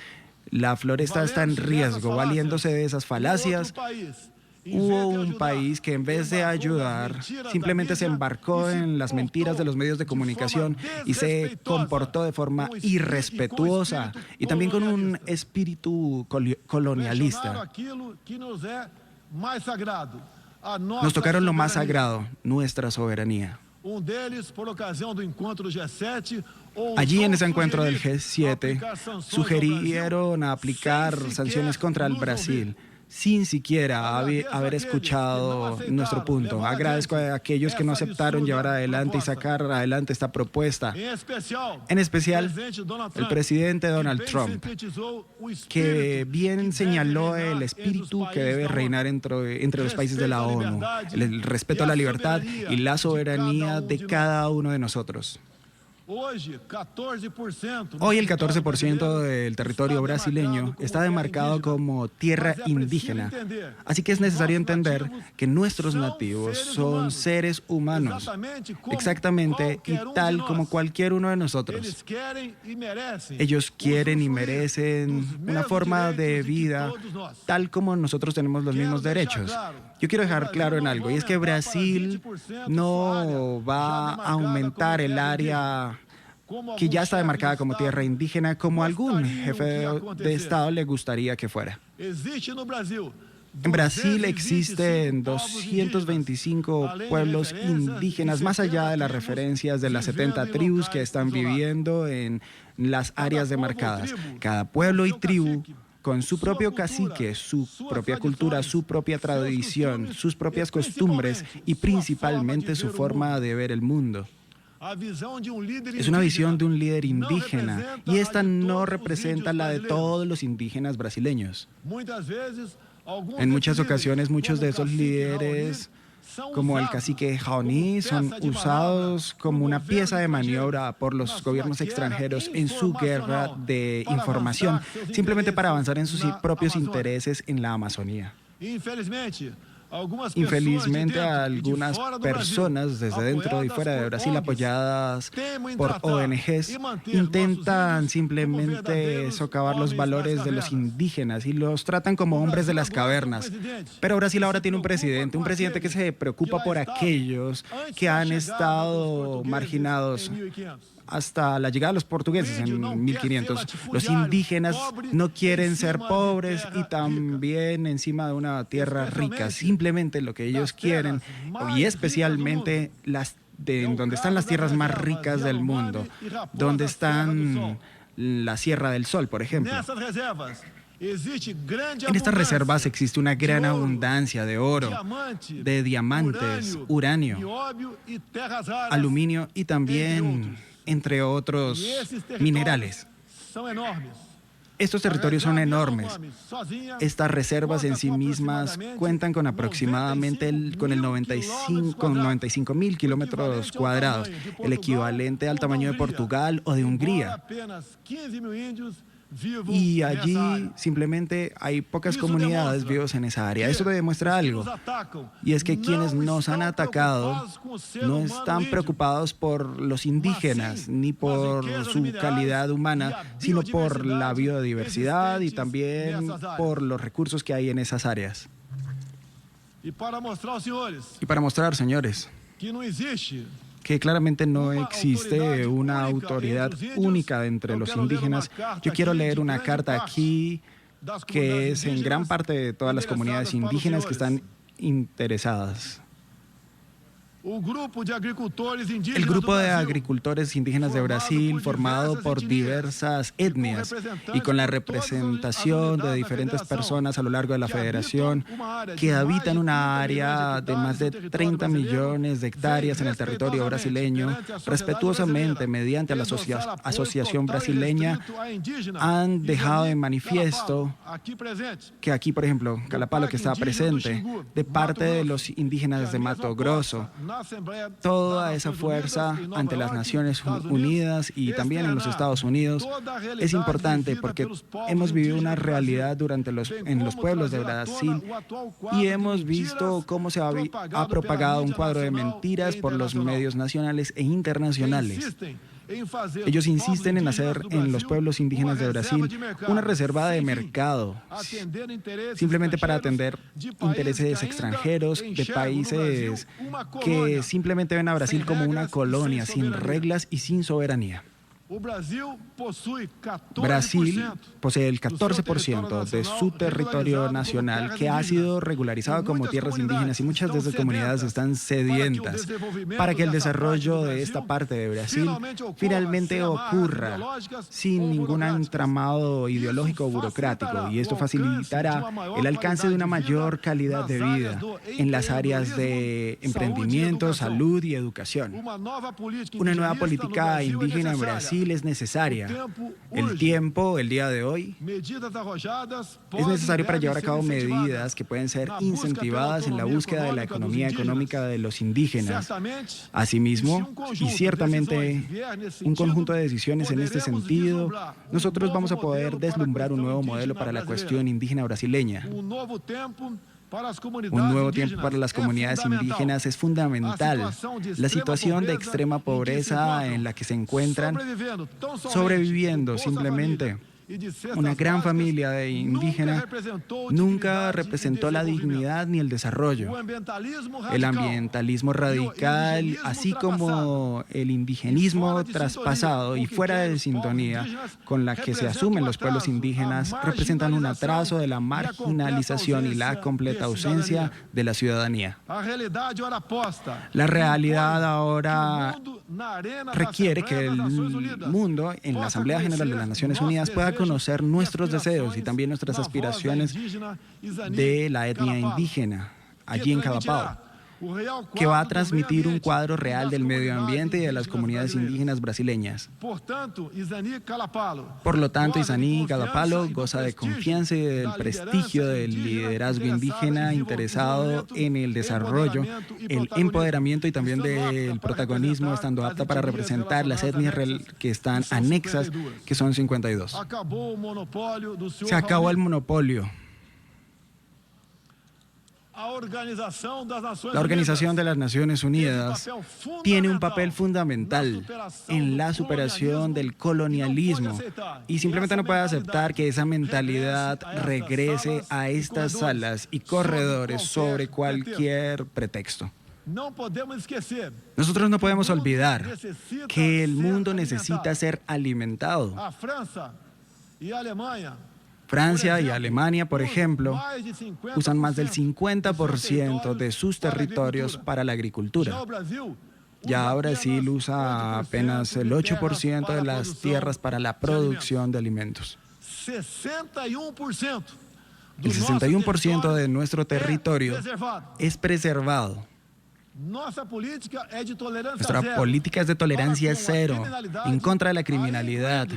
la floresta está en riesgo. Valiéndose de esas falacias, hubo un país que en vez de ayudar, simplemente se embarcó en las mentiras de los medios de comunicación y se comportó de forma irrespetuosa y también con un espíritu colonialista. Nos tocaron lo más sagrado, nuestra soberanía. Allí en ese encuentro del G7 sugirieron aplicar sanciones contra el Brasil sin siquiera haber escuchado nuestro punto. Agradezco a aquellos que no aceptaron llevar adelante y sacar adelante esta propuesta. En especial, el presidente Donald Trump, que bien señaló el espíritu que debe reinar entre los países de la ONU, el respeto a la libertad y la soberanía de cada uno de nosotros. Hoy el 14% del territorio brasileño está demarcado como tierra indígena, así que es necesario entender que nuestros nativos son seres humanos, exactamente y tal como cualquier uno de nosotros. Ellos quieren y merecen una forma de vida tal como nosotros tenemos los mismos derechos. Yo quiero dejar claro en algo, y es que Brasil no va a aumentar el área que ya está demarcada como tierra indígena, como algún jefe de Estado le gustaría que fuera. En Brasil existen 225 pueblos indígenas, más allá de las referencias de las 70 tribus que están viviendo en las áreas demarcadas. Cada pueblo y tribu con su propio cacique, su propia cultura, su propia tradición, sus propias costumbres y principalmente su forma de ver el mundo. Es una visión de un líder indígena y esta no representa la de todos los indígenas brasileños. En muchas ocasiones, muchos de esos líderes, como el cacique Raoni, son usados como una pieza de maniobra por los gobiernos extranjeros en su guerra de información, simplemente para avanzar en sus propios intereses en la Amazonía. Infelizmente, algunas personas desde dentro y fuera de Brasil, apoyadas por ONGs, intentan simplemente socavar los valores de los indígenas y los tratan como hombres de las cavernas. Pero Brasil ahora tiene un presidente que se preocupa por aquellos que han estado marginados hasta la llegada de los portugueses en 1500. Los indígenas no quieren ser pobres y también encima de una tierra rica. Simplemente lo que ellos quieren, y especialmente donde están las tierras más ricas del mundo, donde están la Sierra del Sol, por ejemplo. En estas reservas existe una gran abundancia de oro, de diamantes, uranio, aluminio y también, entre otros, minerales. Estos territorios son enormes. Estas reservas en sí mismas cuentan con aproximadamente con 95.000 kilómetros cuadrados, el equivalente al tamaño de Portugal o de Hungría. Y allí simplemente hay pocas comunidades vivas en esa área. Eso demuestra algo, y es que quienes nos han atacado no están preocupados por los indígenas ni por su calidad humana, sino por la biodiversidad y también por los recursos que hay en esas áreas. Y para mostrar, señores, que claramente no existe una autoridad única entre los indígenas, yo quiero leer una carta aquí que es en gran parte de todas las comunidades indígenas que están interesadas. El grupo de agricultores indígenas de Brasil, formado por diversas etnias y con la representación de diferentes personas a lo largo de la federación, que habitan una área de más de 30 millones de hectáreas en el territorio brasileño, respetuosamente mediante la Asociación Brasileña, han dejado en manifiesto que aquí, por ejemplo, Calapalo, que está presente, de parte de los indígenas de Mato Grosso, toda esa fuerza ante las Naciones Unidas y también en los Estados Unidos es importante porque hemos vivido una realidad en los pueblos de Brasil y hemos visto cómo se ha propagado un cuadro de mentiras por los medios nacionales e internacionales. Ellos insisten en hacer en los pueblos indígenas de Brasil una reserva de mercado, simplemente para atender intereses extranjeros de países que simplemente ven a Brasil como una colonia sin reglas y sin soberanía. Brasil posee el 14% de su territorio nacional que ha sido regularizado como tierras indígenas y muchas de esas comunidades están sedientas para que el desarrollo de esta parte de Brasil finalmente ocurra sin ningún entramado ideológico o burocrático, y esto facilitará el alcance de una mayor calidad de vida en las áreas de emprendimiento, salud y educación. Una nueva política indígena en Brasil es necesaria. El tiempo, el día de hoy, es necesario para llevar a cabo medidas que pueden ser incentivadas en la búsqueda de la economía económica de los indígenas. Asimismo, y ciertamente un conjunto de decisiones en este sentido, nosotros vamos a poder deslumbrar un nuevo modelo para la cuestión indígena brasileña. Un nuevo tiempo para las comunidades indígenas es fundamental. La situación de extrema pobreza en la que se encuentran, sobreviviendo simplemente, una gran familia de indígenas, nunca representó la dignidad ni el desarrollo. El ambientalismo radical, así como el indigenismo traspasado y fuera de sintonía con la que se asumen los pueblos indígenas, representan un atraso de la marginalización y la completa ausencia de la ciudadanía. La realidad ahora requiere que el mundo en la Asamblea General de las Naciones Unidas pueda conocer nuestros deseos y también nuestras aspiraciones de la etnia indígena allí en Cadapao, que va a transmitir un cuadro real del medio ambiente y de las comunidades indígenas brasileñas. Por lo tanto, Izani Cadapalo goza de confianza y del prestigio del liderazgo indígena interesado en el desarrollo, el empoderamiento y también del protagonismo, estando apta para representar las etnias que están anexas, que son 52. Se acabó el monopolio. La Organización de las Naciones Unidas tiene un papel fundamental en la superación del colonialismo y simplemente no puede aceptar que esa mentalidad regrese a estas salas y corredores sobre cualquier pretexto. Nosotros no podemos olvidar que el mundo necesita ser alimentado. Francia y Alemania, por ejemplo, usan más del 50% de sus territorios para la agricultura. Ya Brasil usa apenas el 8% de las tierras para la producción de alimentos. El 61% de nuestro territorio es preservado. Nuestra política es de tolerancia cero, en contra de la criminalidad.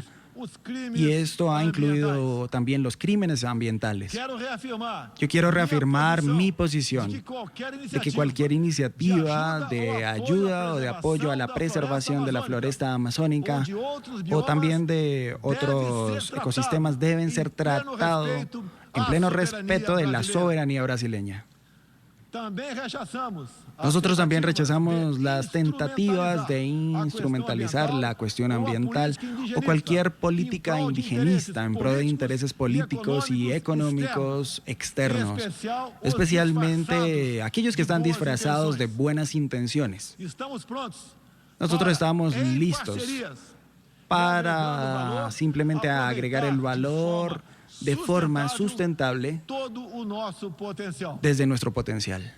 Y esto ha incluido también los crímenes ambientales. Yo quiero reafirmar mi posición de que cualquier iniciativa de ayuda o de apoyo a la preservación de la floresta amazónica o también de otros ecosistemas deben ser tratados en pleno respeto de la soberanía brasileña. Nosotros también rechazamos las tentativas de instrumentalizar la cuestión ambiental o cualquier política indigenista en pro de intereses políticos y económicos externos, especialmente aquellos que están disfrazados de buenas intenciones. Nosotros estamos listos para simplemente agregar el valor de forma sustentable desde nuestro potencial.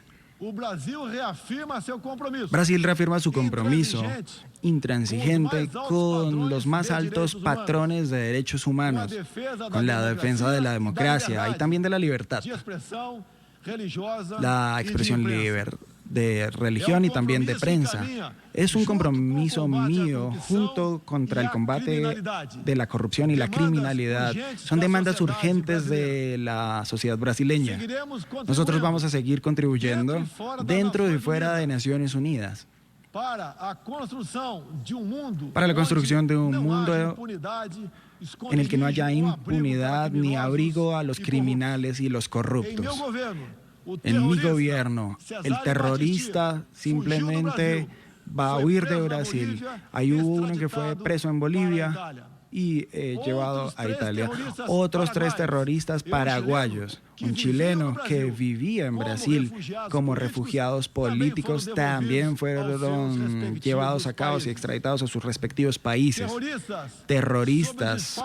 Brasil reafirma su compromiso intransigente con los más altos patrones de derechos humanos, con la defensa de la democracia y también de la libertad, la expresión libre de religión y también de prensa. Es un compromiso mío junto contra el combate de la corrupción y la criminalidad. Son demandas urgentes de la sociedad brasileña. Nosotros vamos a seguir contribuyendo dentro y fuera de Naciones Unidas para la construcción de un mundo en el que no haya impunidad ni abrigo a los criminales y los corruptos. En mi gobierno, el terrorista simplemente va a huir de Brasil. Hay uno que fue preso en Bolivia y llevado a Italia. Otros 3 terroristas paraguayos, un chileno que vivía en Brasil como refugiados políticos, también fueron llevados a cabo y extraditados a sus respectivos países. Terroristas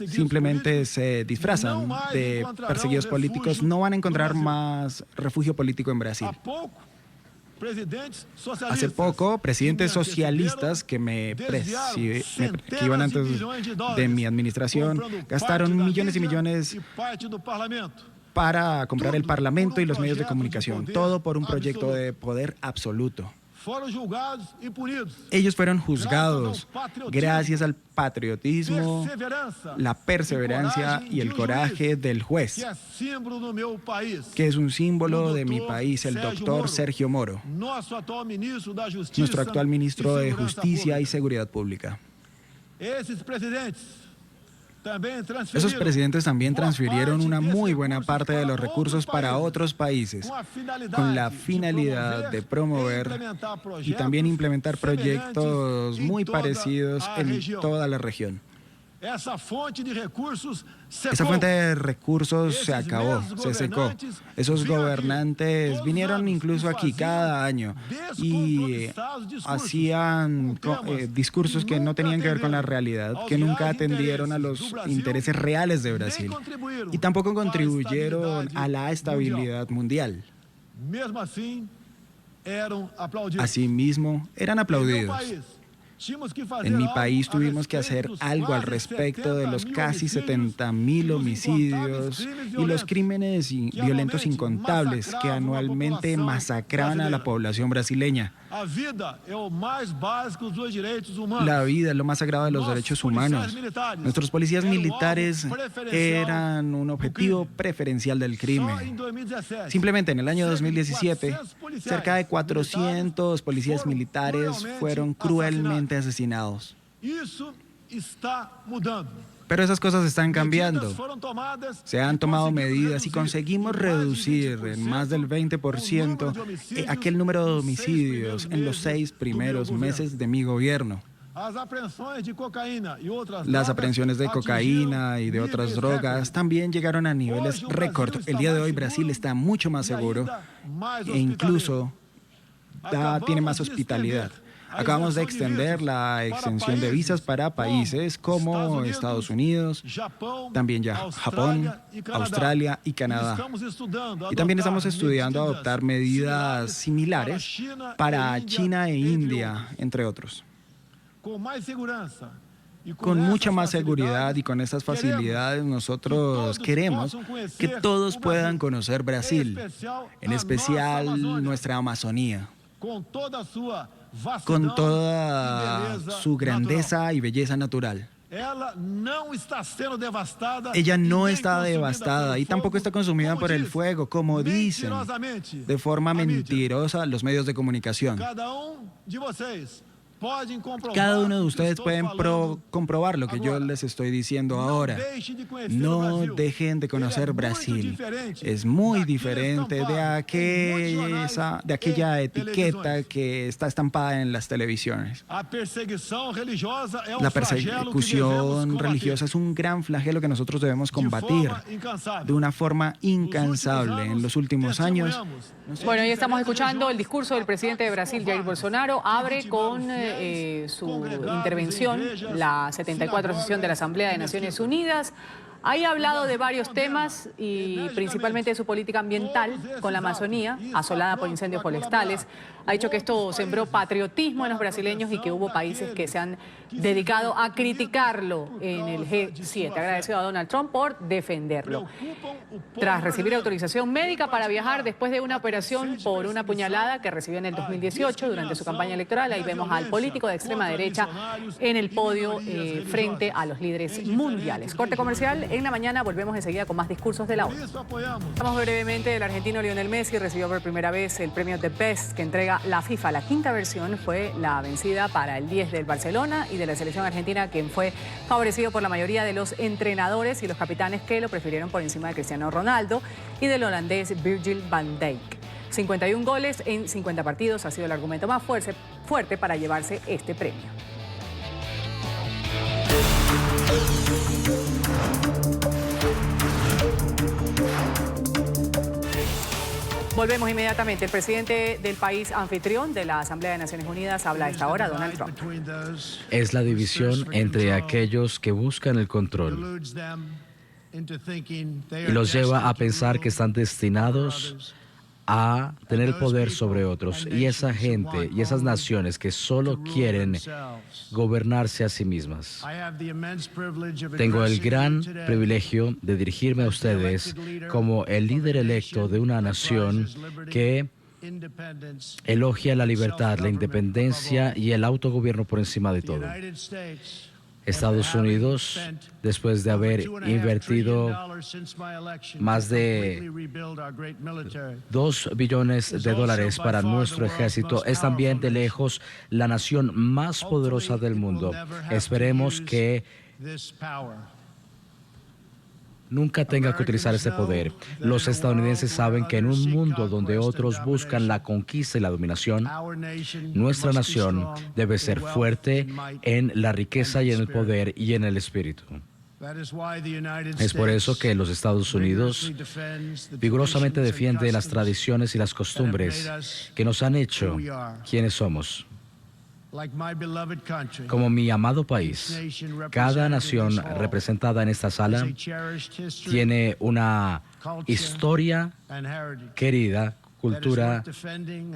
simplemente se disfrazan de perseguidos políticos, no van a encontrar más refugio político en Brasil. Hace poco, presidentes socialistas que iban antes de mi administración gastaron millones y millones para comprar el Parlamento y los medios de comunicación, todo por un proyecto de poder absoluto. Ellos fueron juzgados gracias al patriotismo, la perseverancia y el coraje del juez, que es un símbolo de mi país, el doctor Sergio Moro, nuestro actual ministro de Justicia y Seguridad Pública. Esos presidentes también transfirieron una muy buena parte de los recursos para otros países, con la finalidad de promover y también implementar proyectos muy parecidos en toda la región. Esa fuente de recursos se acabó, se secó. Esos gobernantes vinieron incluso aquí cada año y hacían discursos que no tenían que ver con la realidad, que nunca atendieron a los intereses reales de Brasil y tampoco contribuyeron a la estabilidad mundial. Asimismo, eran aplaudidos. En mi país tuvimos que hacer algo al respecto de los casi 70.000 homicidios y los crímenes violentos incontables que anualmente masacran a la población brasileña. La vida es lo más sagrado de los derechos humanos. Nuestros policías militares eran un objetivo preferencial del crimen. Simplemente en el año 2017, cerca de 400 policías militares fueron cruelmente asesinados. Pero esas cosas están cambiando. Se han tomado medidas y conseguimos reducir en más del 20% aquel número de homicidios en los 6 primeros meses de mi gobierno. Las aprehensiones de cocaína y de otras drogas también llegaron a niveles récord. El día de hoy Brasil está mucho más seguro e incluso tiene más hospitalidad. Acabamos de extender la extensión de visas para países como Estados Unidos, también ya Japón, Australia y Canadá. Y también estamos estudiando adoptar medidas similares para China e India, entre otros. Con mucha más seguridad y con estas facilidades nosotros queremos que todos puedan conocer Brasil, en especial nuestra Amazonía, con toda su grandeza y belleza natural. Ella no está devastada y tampoco está consumida por el fuego, como dicen de forma mentirosa los medios de comunicación. Cada uno de ustedes pueden comprobar lo que yo les estoy diciendo ahora. No dejen de conocer Brasil. Es muy diferente de aquella etiqueta que está estampada en las televisiones. La persecución religiosa es un gran flagelo que nosotros debemos combatir de una forma incansable. En los últimos años... Bueno, ya estamos escuchando el discurso del presidente de Brasil, Jair Bolsonaro. Abre con su intervención la 74 sesión de la Asamblea de Naciones Unidas. Ahí ha hablado de varios temas y principalmente de su política ambiental con la Amazonía, asolada por incendios forestales. Ha dicho que esto sembró patriotismo en los brasileños y que hubo países que se han dedicado a criticarlo en el G7. Agradecido a Donald Trump por defenderlo. Tras recibir autorización médica para viajar después de una operación por una puñalada que recibió en el 2018 durante su campaña electoral, ahí vemos al político de extrema derecha en el podio frente a los líderes mundiales. Corte comercial. En la mañana volvemos enseguida con más discursos de la ONU. Hablamos brevemente. El argentino Lionel Messi recibió por primera vez el premio The Best que entrega la FIFA. La quinta versión fue la vencida para el 10 del Barcelona y de la selección argentina, quien fue favorecido por la mayoría de los entrenadores y los capitanes que lo prefirieron por encima de Cristiano Ronaldo y del holandés Virgil van Dijk. 51 goles en 50 partidos ha sido el argumento más fuerte para llevarse este premio. Volvemos inmediatamente. El presidente del país anfitrión de la Asamblea de Naciones Unidas habla a esta hora, Donald Trump. Es la división entre aquellos que buscan el control y los lleva a pensar que están destinados a tener el poder sobre otros, y esa gente y esas naciones que solo quieren gobernarse a sí mismas. Tengo el gran privilegio de dirigirme a ustedes como el líder electo de una nación que elogia la libertad, la independencia y el autogobierno por encima de todo. Estados Unidos, después de haber invertido más de $2 billones para nuestro ejército, es también de lejos la nación más poderosa del mundo. Esperemos que nunca tenga que utilizar ese poder. Los estadounidenses saben que en un mundo donde otros buscan la conquista y la dominación, nuestra nación debe ser fuerte en la riqueza y en el poder y en el espíritu. Es por eso que los Estados Unidos vigorosamente defiende las tradiciones y las costumbres que nos han hecho quienes somos. Como mi amado país, cada nación representada en esta sala tiene una historia querida, cultura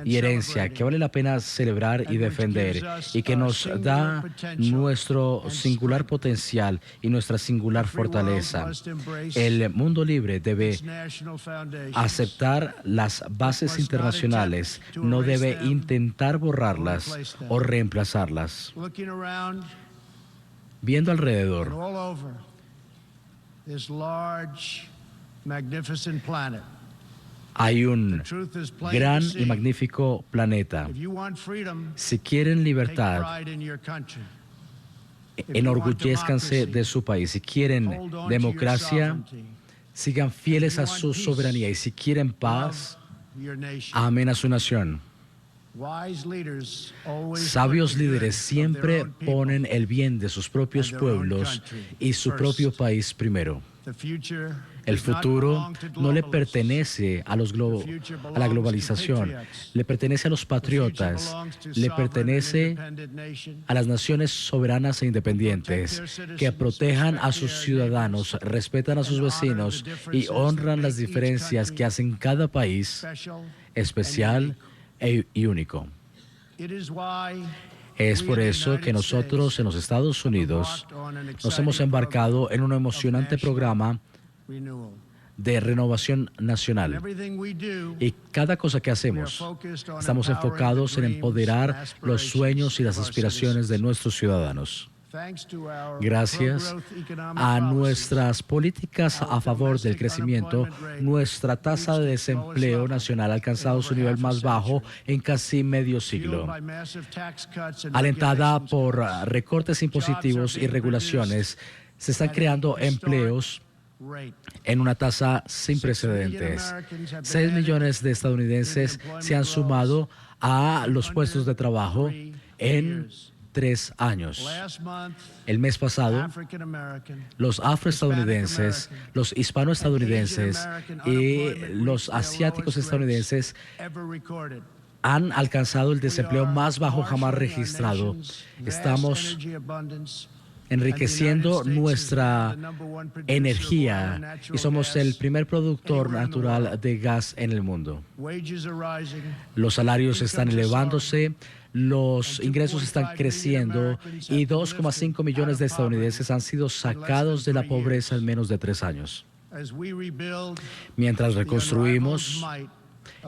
y herencia que vale la pena celebrar y defender y que nos da nuestro singular potencial y nuestra singular fortaleza. El mundo libre debe aceptar las bases internacionales, no debe intentar borrarlas o reemplazarlas. Viendo alrededor, hay un gran y magnífico planeta. Si quieren libertad, enorgullezcanse de su país. Si quieren democracia, sigan fieles a su soberanía. Y si quieren paz, amen a su nación. Sabios líderes siempre ponen el bien de sus propios pueblos y su propio país primero. El futuro no le pertenece a la globalización, le pertenece a los patriotas, le pertenece a las naciones soberanas e independientes que protejan a sus ciudadanos, respetan a sus vecinos y honran las diferencias que hacen cada país especial y único. Es por eso que nosotros en los Estados Unidos nos hemos embarcado en un emocionante programa de renovación nacional. Y cada cosa que hacemos, estamos enfocados en empoderar los sueños y las aspiraciones de nuestros ciudadanos. Gracias a nuestras políticas a favor del crecimiento, nuestra tasa de desempleo nacional ha alcanzado su nivel más bajo en casi medio siglo. Alentada por recortes impositivos y regulaciones, se están creando empleos en una tasa sin precedentes. 6 millones de estadounidenses se han sumado a los puestos de trabajo en 3 años. El mes pasado, los afroestadounidenses, los hispanoestadounidenses y los asiáticos estadounidenses han alcanzado el desempleo más bajo jamás registrado. Estamos enriqueciendo nuestra energía y somos el primer productor natural de gas en el mundo. Los salarios están elevándose, los ingresos están creciendo y 2,5 millones de estadounidenses han sido sacados de la pobreza en menos de 3 años. Mientras reconstruimos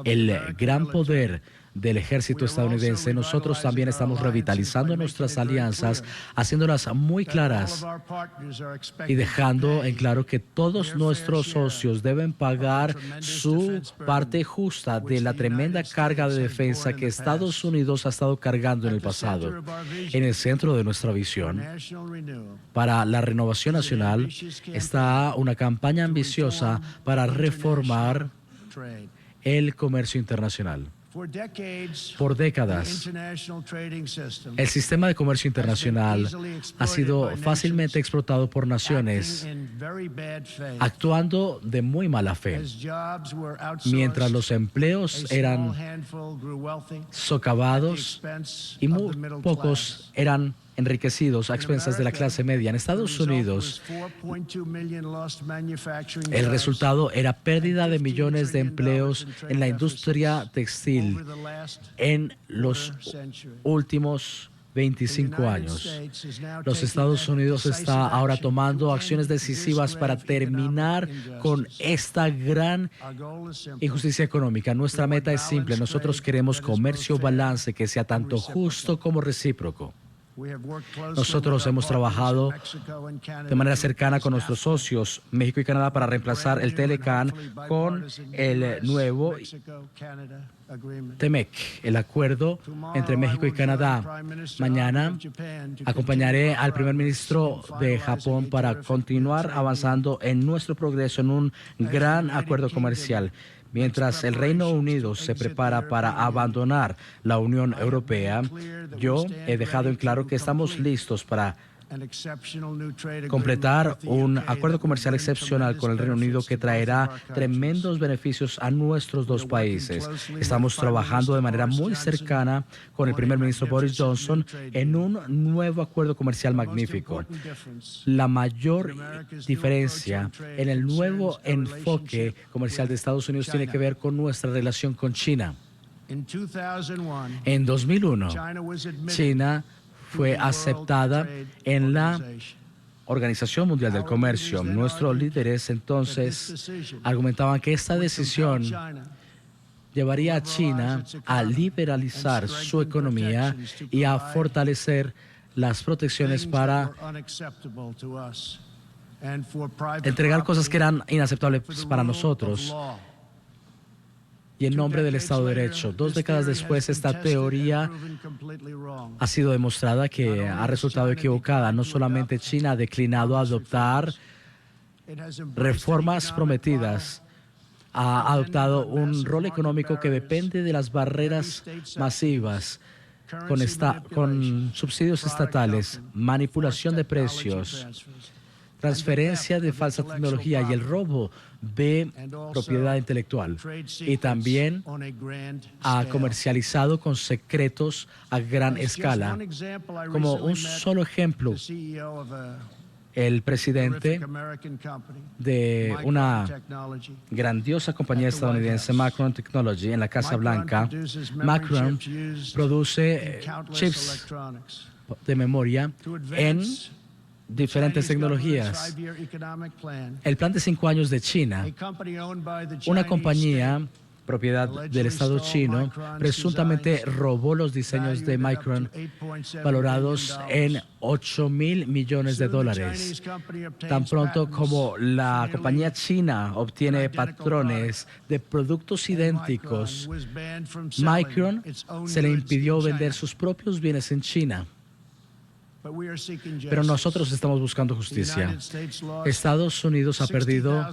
el gran poder del ejército estadounidense, nosotros también estamos revitalizando nuestras alianzas, haciéndolas muy claras y dejando en claro que todos nuestros socios deben pagar su parte justa de la tremenda carga de defensa que Estados Unidos ha estado cargando en el pasado. En el centro de nuestra visión para la renovación nacional está una campaña ambiciosa para reformar el comercio internacional. Por décadas, el sistema de comercio internacional ha sido fácilmente explotado por naciones actuando de muy mala fe. Mientras los empleos eran socavados y muy pocos eran enriquecidos a expensas de la clase media. En Estados Unidos, el resultado era pérdida de millones de empleos en la industria textil en los últimos 25 años. Los Estados Unidos está ahora tomando acciones decisivas para terminar con esta gran injusticia económica. Nuestra meta es simple. Nosotros queremos comercio balance que sea tanto justo como recíproco. Nosotros hemos trabajado de manera cercana con nuestros socios, México y Canadá, para reemplazar el TLCAN con el nuevo TEMEC, el acuerdo entre México y Canadá. Mañana acompañaré al primer ministro de Japón para continuar avanzando en nuestro progreso en un gran acuerdo comercial. Mientras el Reino Unido se prepara para abandonar la Unión Europea, yo he dejado en claro que estamos listos para completar un acuerdo comercial excepcional con el Reino Unido que traerá tremendos beneficios a nuestros dos países. Estamos trabajando de manera muy cercana con el primer ministro Boris Johnson en un nuevo acuerdo comercial magnífico. La mayor diferencia en el nuevo enfoque comercial de Estados Unidos tiene que ver con nuestra relación con China. En 2001, China fue aceptada en la Organización Mundial del Comercio. Nuestros líderes entonces argumentaban que esta decisión llevaría a China a liberalizar su economía y a fortalecer las protecciones para entregar cosas que eran inaceptables para nosotros y en nombre del Estado de Derecho. 2 décadas después, esta teoría ha sido demostrada que ha resultado equivocada. No solamente China ha declinado a adoptar reformas prometidas, ha adoptado un rol económico que depende de las barreras masivas, con subsidios estatales, manipulación de precios, transferencia de falsa tecnología y el robo de propiedad intelectual. Y también ha comercializado con secretos a gran escala. Como un solo ejemplo, el presidente de una grandiosa compañía estadounidense, Micron Technology, en la Casa Blanca, Micron produce chips de memoria en diferentes tecnologías. El plan de 5 años de China, una compañía propiedad del Estado chino, presuntamente robó los diseños de Micron valorados en $8,000 millones. Tan pronto como la compañía china obtiene patrones de productos idénticos, Micron se le impidió vender sus propios bienes en China. Pero nosotros estamos buscando justicia. Estados Unidos ha perdido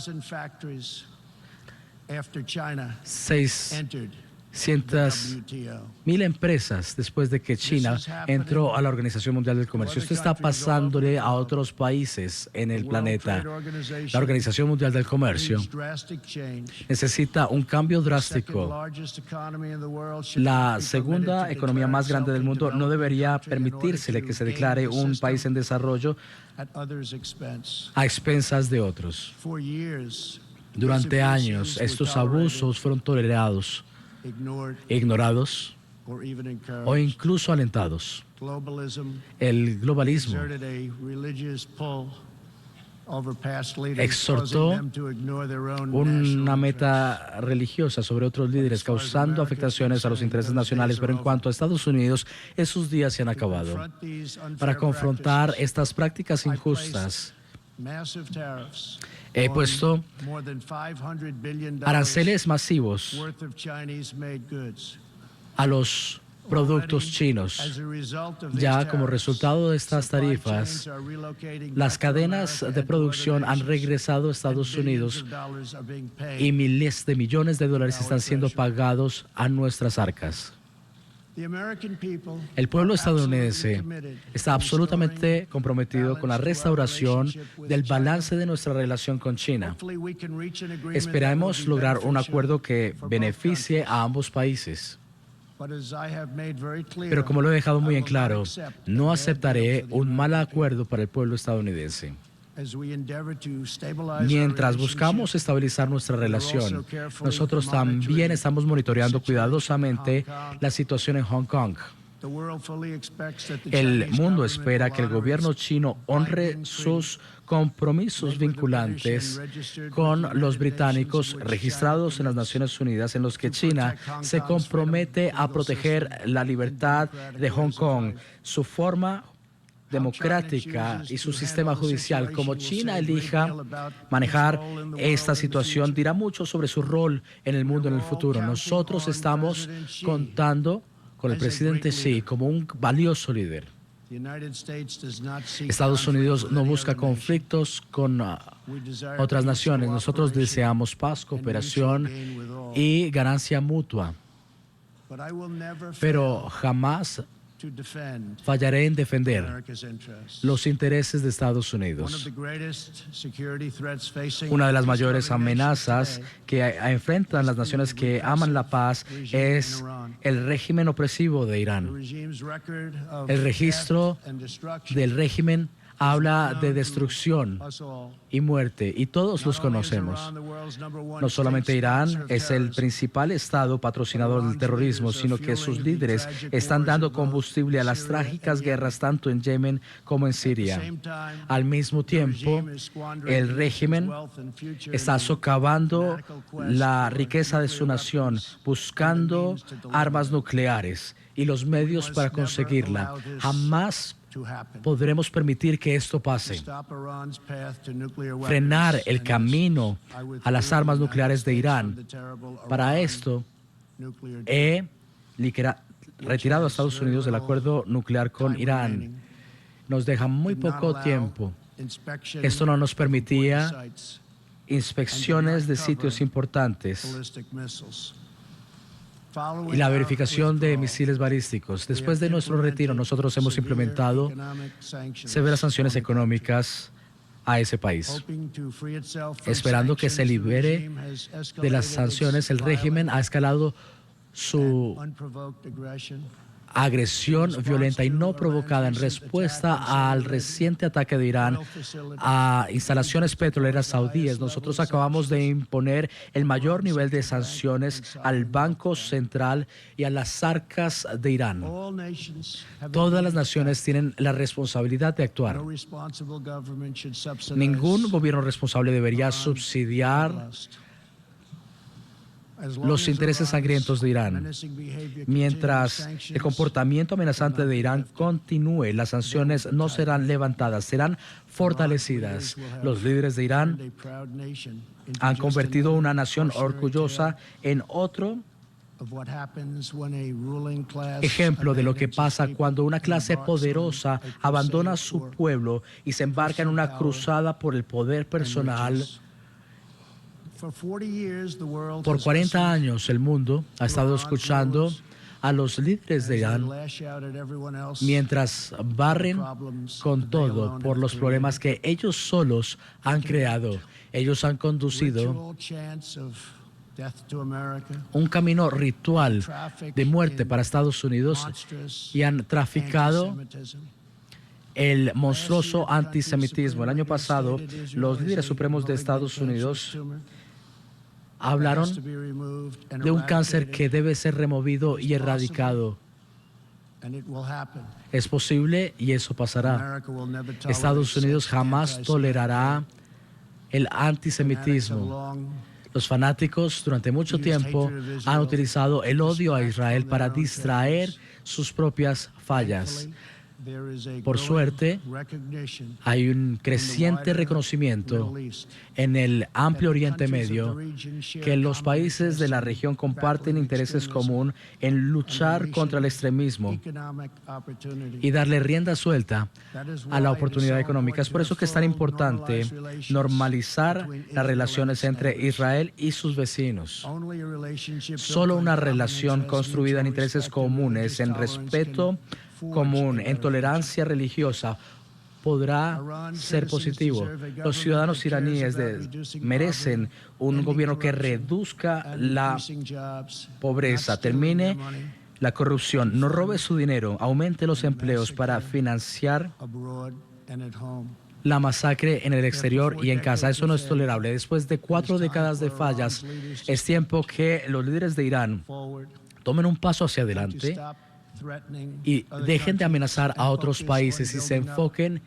600,000 empresas después de que China entró a la Organización Mundial del Comercio. Esto está pasándole a otros países en el planeta. La Organización Mundial del Comercio necesita un cambio drástico. La segunda economía más grande del mundo no debería permitírsele que se declare un país en desarrollo a expensas de otros. Durante años, estos abusos fueron tolerados, ignorados o incluso alentados. El globalismo exhortó una meta religiosa sobre otros líderes, causando afectaciones a los intereses nacionales, pero en cuanto a Estados Unidos, esos días se han acabado. Para confrontar estas prácticas injustas, he puesto aranceles masivos a los productos chinos. Ya como resultado de estas tarifas, las cadenas de producción han regresado a Estados Unidos y miles de millones de dólares están siendo pagados a nuestras arcas. El pueblo estadounidense está absolutamente comprometido con la restauración del balance de nuestra relación con China. Esperamos lograr un acuerdo que beneficie a ambos países. Pero como lo he dejado muy en claro, no aceptaré un mal acuerdo para el pueblo estadounidense. Mientras buscamos estabilizar nuestra relación, nosotros también estamos monitoreando cuidadosamente la situación en Hong Kong. El mundo espera que el gobierno chino honre sus compromisos vinculantes con los británicos registrados en las Naciones Unidas, en los que China se compromete a proteger la libertad de Hong Kong, su forma democrática y su sistema judicial, como China elija manejar esta situación, dirá mucho sobre su rol en el mundo en el futuro. Nosotros estamos contando con el presidente Xi como un valioso líder. Estados Unidos no busca conflictos con otras naciones. Nosotros deseamos paz, cooperación y ganancia mutua. Pero jamás fallaré en defender los intereses de Estados Unidos. Una de las mayores amenazas que enfrentan las naciones que aman la paz es el régimen opresivo de Irán. El registro del régimen habla de destrucción y muerte, y todos los conocemos. No solamente Irán es el principal estado patrocinador del terrorismo, sino que sus líderes están dando combustible a las trágicas guerras tanto en Yemen como en Siria. Al mismo tiempo, el régimen está socavando la riqueza de su nación, buscando armas nucleares y los medios para conseguirla. Jamás podremos permitir que esto pase. Frenar el camino a las armas nucleares de Irán. Para esto, he retirado a Estados Unidos del acuerdo nuclear con Irán. Nos deja muy poco tiempo. Esto no nos permitía inspecciones de sitios importantes y la verificación de misiles balísticos. Después de nuestro retiro, nosotros hemos implementado severas sanciones económicas a ese país. Esperando que se libere de las sanciones, el régimen ha escalado su agresión violenta y no provocada en respuesta al reciente ataque de Irán a instalaciones petroleras saudíes. Nosotros acabamos de imponer el mayor nivel de sanciones al Banco Central y a las arcas de Irán. Todas las naciones tienen la responsabilidad de actuar. Ningún gobierno responsable debería subsidiar los intereses sangrientos de Irán. Mientras el comportamiento amenazante de Irán continúe, las sanciones no serán levantadas, serán fortalecidas. Los líderes de Irán han convertido una nación orgullosa en otro ejemplo de lo que pasa cuando una clase poderosa abandona su pueblo y se embarca en una cruzada por el poder personal. Por 40 años el mundo ha estado escuchando a los líderes de Irán mientras barren con todo por los problemas que ellos solos han creado. Ellos han conducido un camino ritual de muerte para Estados Unidos y han traficado el monstruoso antisemitismo. El año pasado, los líderes supremos de Estados Unidos hablaron de un cáncer que debe ser removido y erradicado. Es posible y eso pasará. Estados Unidos jamás tolerará el antisemitismo. Los fanáticos durante mucho tiempo han utilizado el odio a Israel para distraer sus propias fallas. Por suerte, hay un creciente reconocimiento en el amplio Oriente Medio que los países de la región comparten intereses comunes en luchar contra el extremismo y darle rienda suelta a la oportunidad económica. Es por eso que es tan importante normalizar las relaciones entre Israel y sus vecinos. Solo una relación construida en intereses comunes, en respeto común, en tolerancia religiosa, podrá ser positivo. Los ciudadanos iraníes merecen un gobierno que reduzca la pobreza, termine la corrupción, no robe su dinero, aumente los empleos para financiar la masacre en el exterior y en casa. Eso no es tolerable. Después de 4 décadas de fallas, es tiempo que los líderes de Irán tomen un paso hacia adelante y dejen de amenazar a otros países y se enfoquen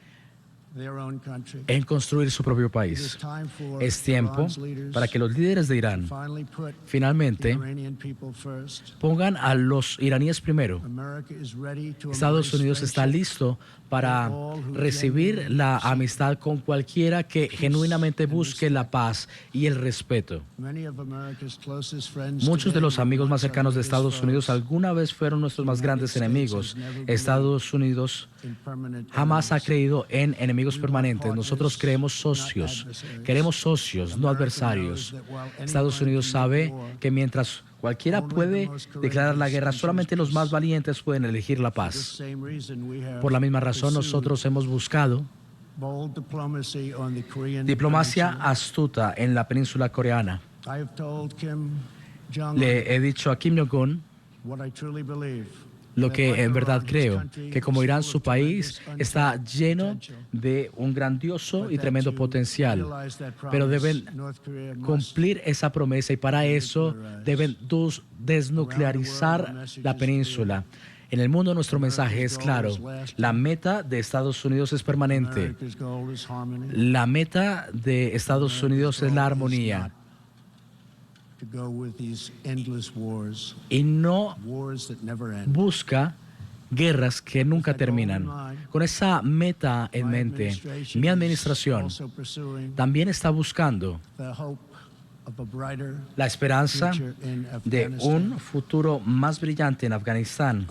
en construir su propio país. Es tiempo para que los líderes de Irán finalmente pongan a los iraníes primero. Estados Unidos está listo para recibir la amistad con cualquiera que genuinamente busque la paz y el respeto. Muchos de los amigos más cercanos de Estados Unidos alguna vez fueron nuestros más grandes enemigos. Estados Unidos jamás ha creído en enemigos permanentes. Nosotros queremos socios, no adversarios. Estados Unidos sabe que mientras cualquiera puede declarar la guerra, solamente los más valientes pueden elegir la paz. Por la misma razón, nosotros hemos buscado diplomacia astuta en la península coreana. Le he dicho a Kim Jong-un lo que en verdad creo, que como Irán, su país está lleno de un grandioso y tremendo potencial, pero deben cumplir esa promesa y para eso deben desnuclearizar la península. En el mundo nuestro mensaje es claro. La meta de Estados Unidos es permanente. La meta de Estados Unidos es la armonía. Y no busca guerras que nunca terminan. Con esa meta en mente, mi administración también está buscando la esperanza de un futuro más brillante en Afganistán.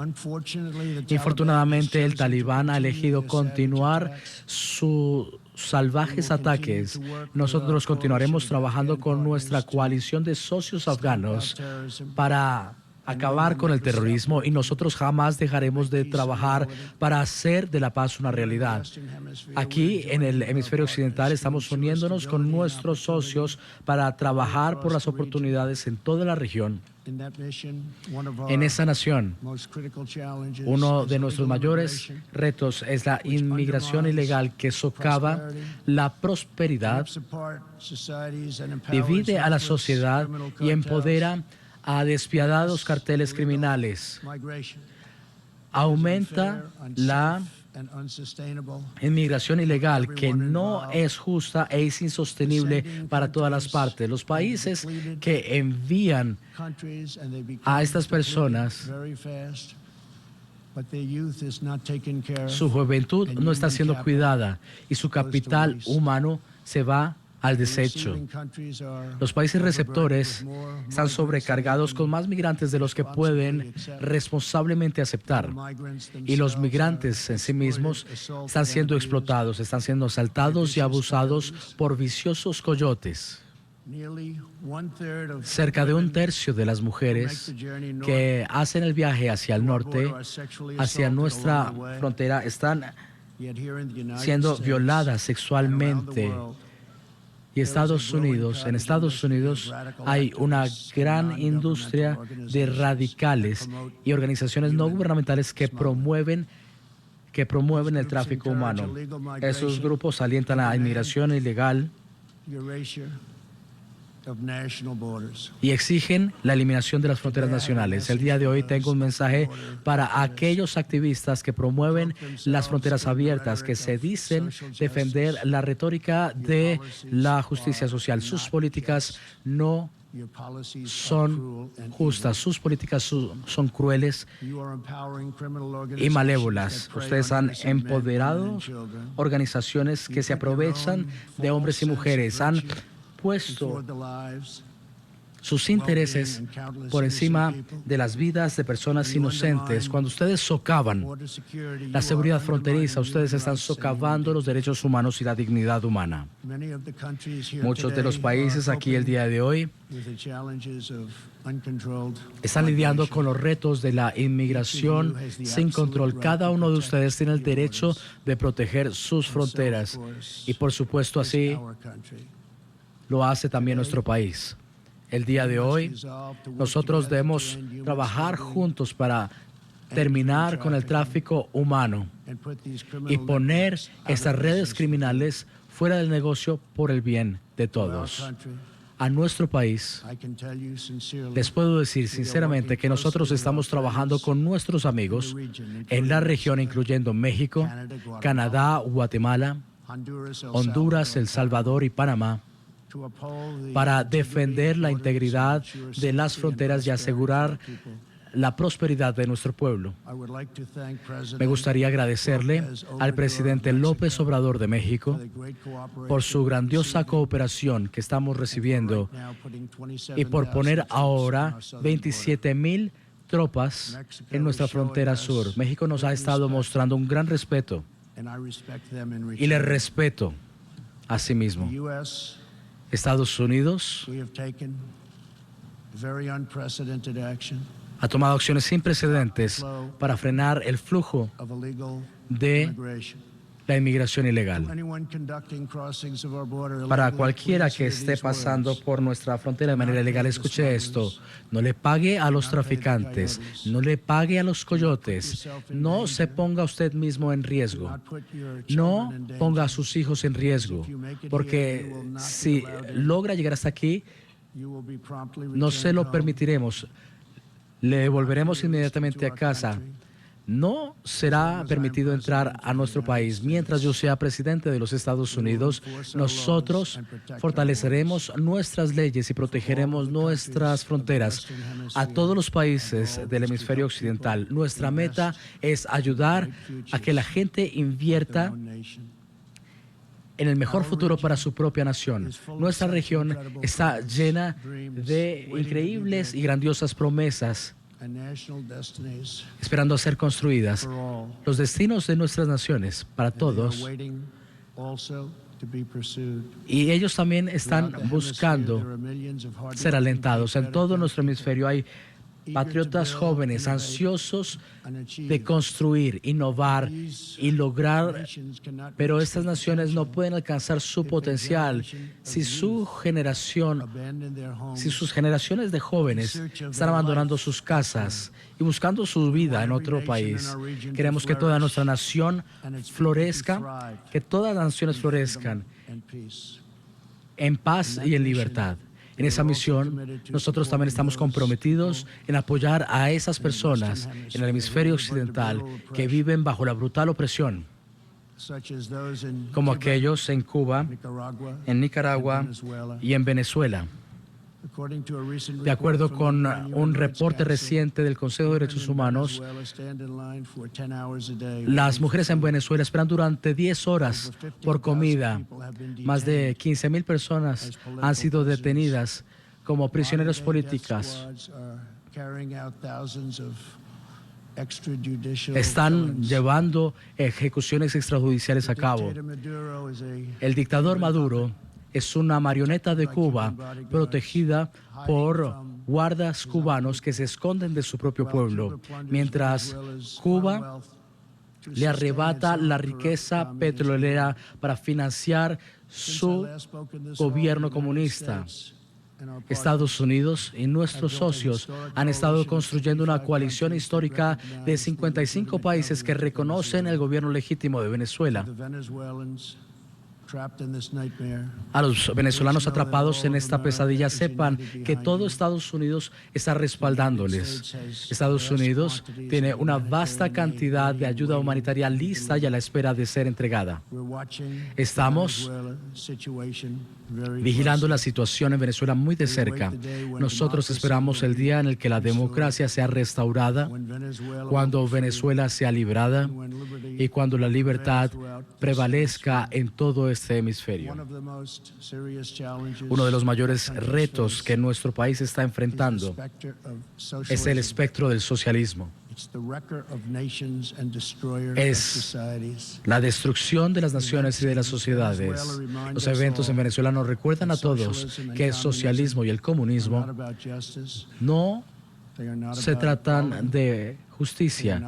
Infortunadamente, el Talibán ha elegido continuar sus salvajes ataques. Nosotros continuaremos trabajando con nuestra coalición de socios afganos para acabar con el terrorismo y nosotros jamás dejaremos de trabajar para hacer de la paz una realidad. Aquí en el hemisferio occidental estamos uniéndonos con nuestros socios para trabajar por las oportunidades en toda la región. En esa nación, uno de nuestros mayores retos es la inmigración ilegal que socava la prosperidad, divide a la sociedad y empodera a despiadados carteles criminales. Aumenta la inmigración ilegal que no es justa e es insostenible para todas las partes. Los países que envían a estas personas, su juventud no está siendo cuidada y su capital humano se va al desecho. Los países receptores están sobrecargados con más migrantes de los que pueden responsablemente aceptar. Y los migrantes en sí mismos están siendo explotados, están siendo asaltados y abusados por viciosos coyotes. Cerca de un tercio de las mujeres que hacen el viaje hacia el norte, hacia nuestra frontera, están siendo violadas sexualmente. Y en Estados Unidos hay una gran industria de radicales y organizaciones no gubernamentales que promueven el tráfico humano. Esos grupos alientan la inmigración ilegal y exigen la eliminación de las fronteras nacionales. El día de hoy tengo un mensaje para aquellos activistas que promueven las fronteras abiertas, que se dicen defender la retórica de la justicia social. Sus políticas no son justas, sus políticas son crueles y malévolas. Ustedes han empoderado organizaciones que se aprovechan de hombres y mujeres, han puesto sus intereses por encima de las vidas de personas inocentes. Cuando ustedes socavan la seguridad fronteriza, ustedes están socavando los derechos humanos y la dignidad humana. Muchos de los países aquí el día de hoy están lidiando con los retos de la inmigración sin control. Cada uno de ustedes tiene el derecho de proteger sus fronteras y por supuesto así lo hace también nuestro país. El día de hoy, nosotros debemos trabajar juntos para terminar con el tráfico humano y poner estas redes criminales fuera del negocio por el bien de todos. A nuestro país, les puedo decir sinceramente que nosotros estamos trabajando con nuestros amigos en la región, incluyendo México, Canadá, Guatemala, Honduras, El Salvador y Panamá para defender la integridad de las fronteras y asegurar la prosperidad de nuestro pueblo. Me gustaría agradecerle al presidente López Obrador de México por su grandiosa cooperación que estamos recibiendo y por poner ahora 27,000 tropas en nuestra frontera sur. México nos ha estado mostrando un gran respeto y le respeto a sí mismo. Estados Unidos ha tomado acciones sin precedentes para frenar el flujo de la inmigración ilegal. Para cualquiera que esté pasando por nuestra frontera de manera ilegal, escuche esto: no le pague a los traficantes, no le pague a los coyotes, no se ponga usted mismo en riesgo, no ponga a sus hijos en riesgo, porque si logra llegar hasta aquí, no se lo permitiremos. Le devolveremos inmediatamente a casa. No será permitido entrar a nuestro país. Mientras yo sea presidente de los Estados Unidos, nosotros fortaleceremos nuestras leyes y protegeremos nuestras fronteras a todos los países del hemisferio occidental. Nuestra meta es ayudar a que la gente invierta en el mejor futuro para su propia nación. Nuestra región está llena de increíbles y grandiosas promesas esperando a ser construidas. Los destinos de nuestras naciones para todos, y ellos también están buscando ser alentados. En todo nuestro hemisferio hay patriotas jóvenes ansiosos de construir, innovar y lograr, pero estas naciones no pueden alcanzar su potencial si sus generaciones de jóvenes están abandonando sus casas y buscando su vida en otro país. Queremos que toda nuestra nación florezca, que todas las naciones florezcan en paz y en libertad. En esa misión, nosotros también estamos comprometidos en apoyar a esas personas en el hemisferio occidental que viven bajo la brutal opresión, como aquellos en Cuba, en Nicaragua y en Venezuela. De acuerdo con un reporte reciente del Consejo de Derechos Humanos, las mujeres en Venezuela esperan durante 10 horas por comida. Más de 15,000 personas han sido detenidas como prisioneros políticas. Están llevando ejecuciones extrajudiciales a cabo. El dictador Maduro es una marioneta de Cuba protegida por guardas cubanos que se esconden de su propio pueblo, mientras Cuba le arrebata la riqueza petrolera para financiar su gobierno comunista. Estados Unidos y nuestros socios han estado construyendo una coalición histórica de 55 países que reconocen el gobierno legítimo de Venezuela. A los venezolanos atrapados en esta pesadilla, sepan que todo Estados Unidos está respaldándoles. Estados Unidos tiene una vasta cantidad de ayuda humanitaria lista y a la espera de ser entregada. Estamos vigilando la situación en Venezuela muy de cerca. Nosotros esperamos el día en el que la democracia sea restaurada, cuando Venezuela sea librada y cuando la libertad prevalezca en todo este hemisferio. Uno de los mayores retos que nuestro país está enfrentando es el espectro del socialismo. Es la destrucción de las naciones y de las sociedades. Los eventos en Venezuela nos recuerdan a todos que el socialismo y el comunismo no se tratan de justicia,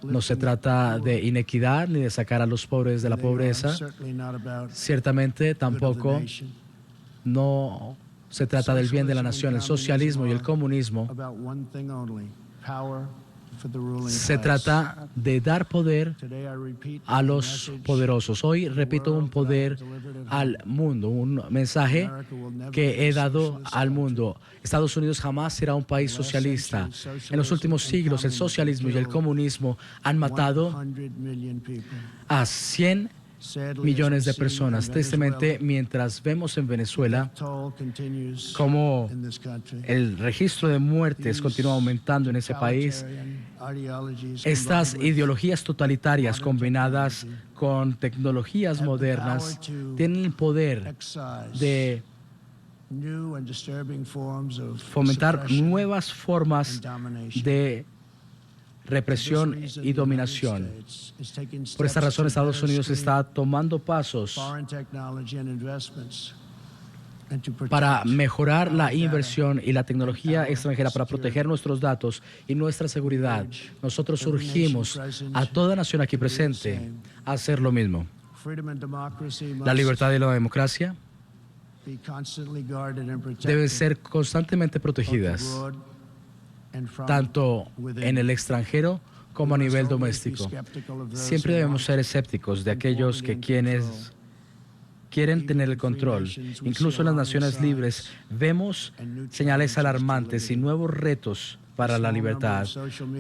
no se trata de inequidad ni de sacar a los pobres de la pobreza. Ciertamente tampoco no se trata del bien de la nación. El socialismo y el comunismo se trata de dar poder a los poderosos. Hoy repito un poder al mundo, un mensaje que he dado al mundo. Estados Unidos jamás será un país socialista. En los últimos siglos, el socialismo y el comunismo han matado a 100 millones de personas. Tristemente, mientras vemos en Venezuela cómo el registro de muertes continúa aumentando en ese país, estas ideologías totalitarias combinadas con tecnologías modernas tienen el poder de fomentar nuevas formas de represión y dominación. Por esta razón, Estados Unidos está tomando pasos para mejorar la inversión y la tecnología extranjera para proteger nuestros datos y nuestra seguridad. Nosotros urgimos a toda nación aquí presente a hacer lo mismo. La libertad y la democracia deben ser constantemente protegidas, tanto en el extranjero como a nivel doméstico. Siempre debemos ser escépticos de aquellos que quieren tener el control. Incluso en las naciones libres vemos señales alarmantes y nuevos retos para la libertad.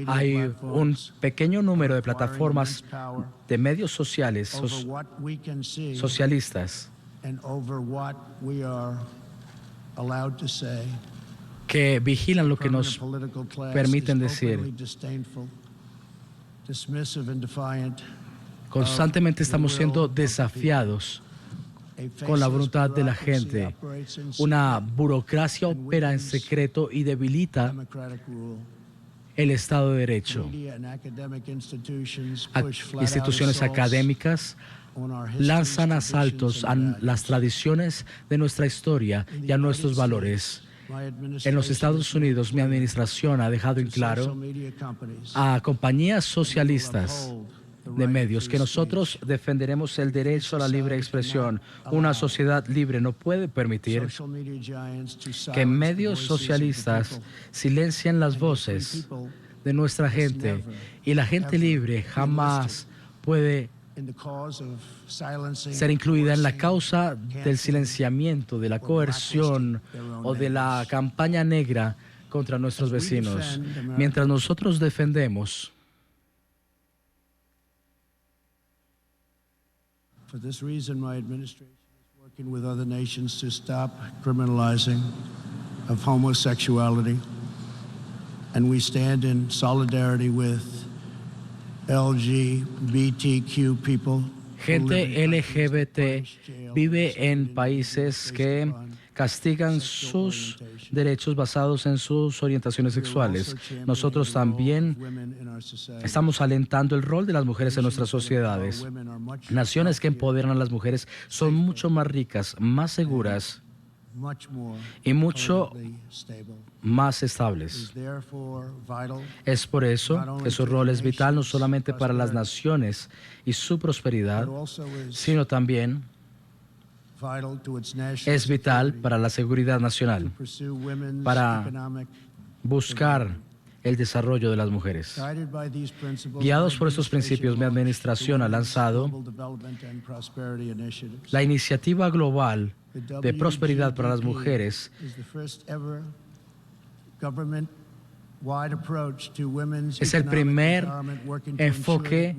Hay un pequeño número de plataformas de medios sociales socialistas que vigilan lo que nos permiten decir. Constantemente estamos siendo desafiados con la voluntad de la gente. Una burocracia opera en secreto y debilita el Estado de Derecho. Instituciones académicas lanzan asaltos a las tradiciones de nuestra historia y a nuestros valores. En los Estados Unidos, mi administración ha dejado en claro a compañías socialistas de medios que nosotros defenderemos el derecho a la libre expresión. Una sociedad libre no puede permitir que medios socialistas silencien las voces de nuestra gente, y la gente libre jamás puede ser incluida en la causa del silenciamiento, de la coerción o de la campaña negra contra nuestros vecinos. Mientras nosotros defendemos For this reason, my administration is working with other nations to stop criminalizing of homosexuality, and we stand in solidarity with LGBTQ people. Gente LGBT vive en países que castigan sus derechos basados en sus orientaciones sexuales. Nosotros también estamos alentando el rol de las mujeres en nuestras sociedades. Naciones que empoderan a las mujeres son mucho más ricas, más seguras y mucho más estables. Es por eso que su rol es vital no solamente para las naciones y su prosperidad, sino también es vital para la seguridad nacional, para buscar el desarrollo de las mujeres. Guiados por estos principios, mi administración ha lanzado la Iniciativa Global de Prosperidad para las Mujeres, es el primer enfoque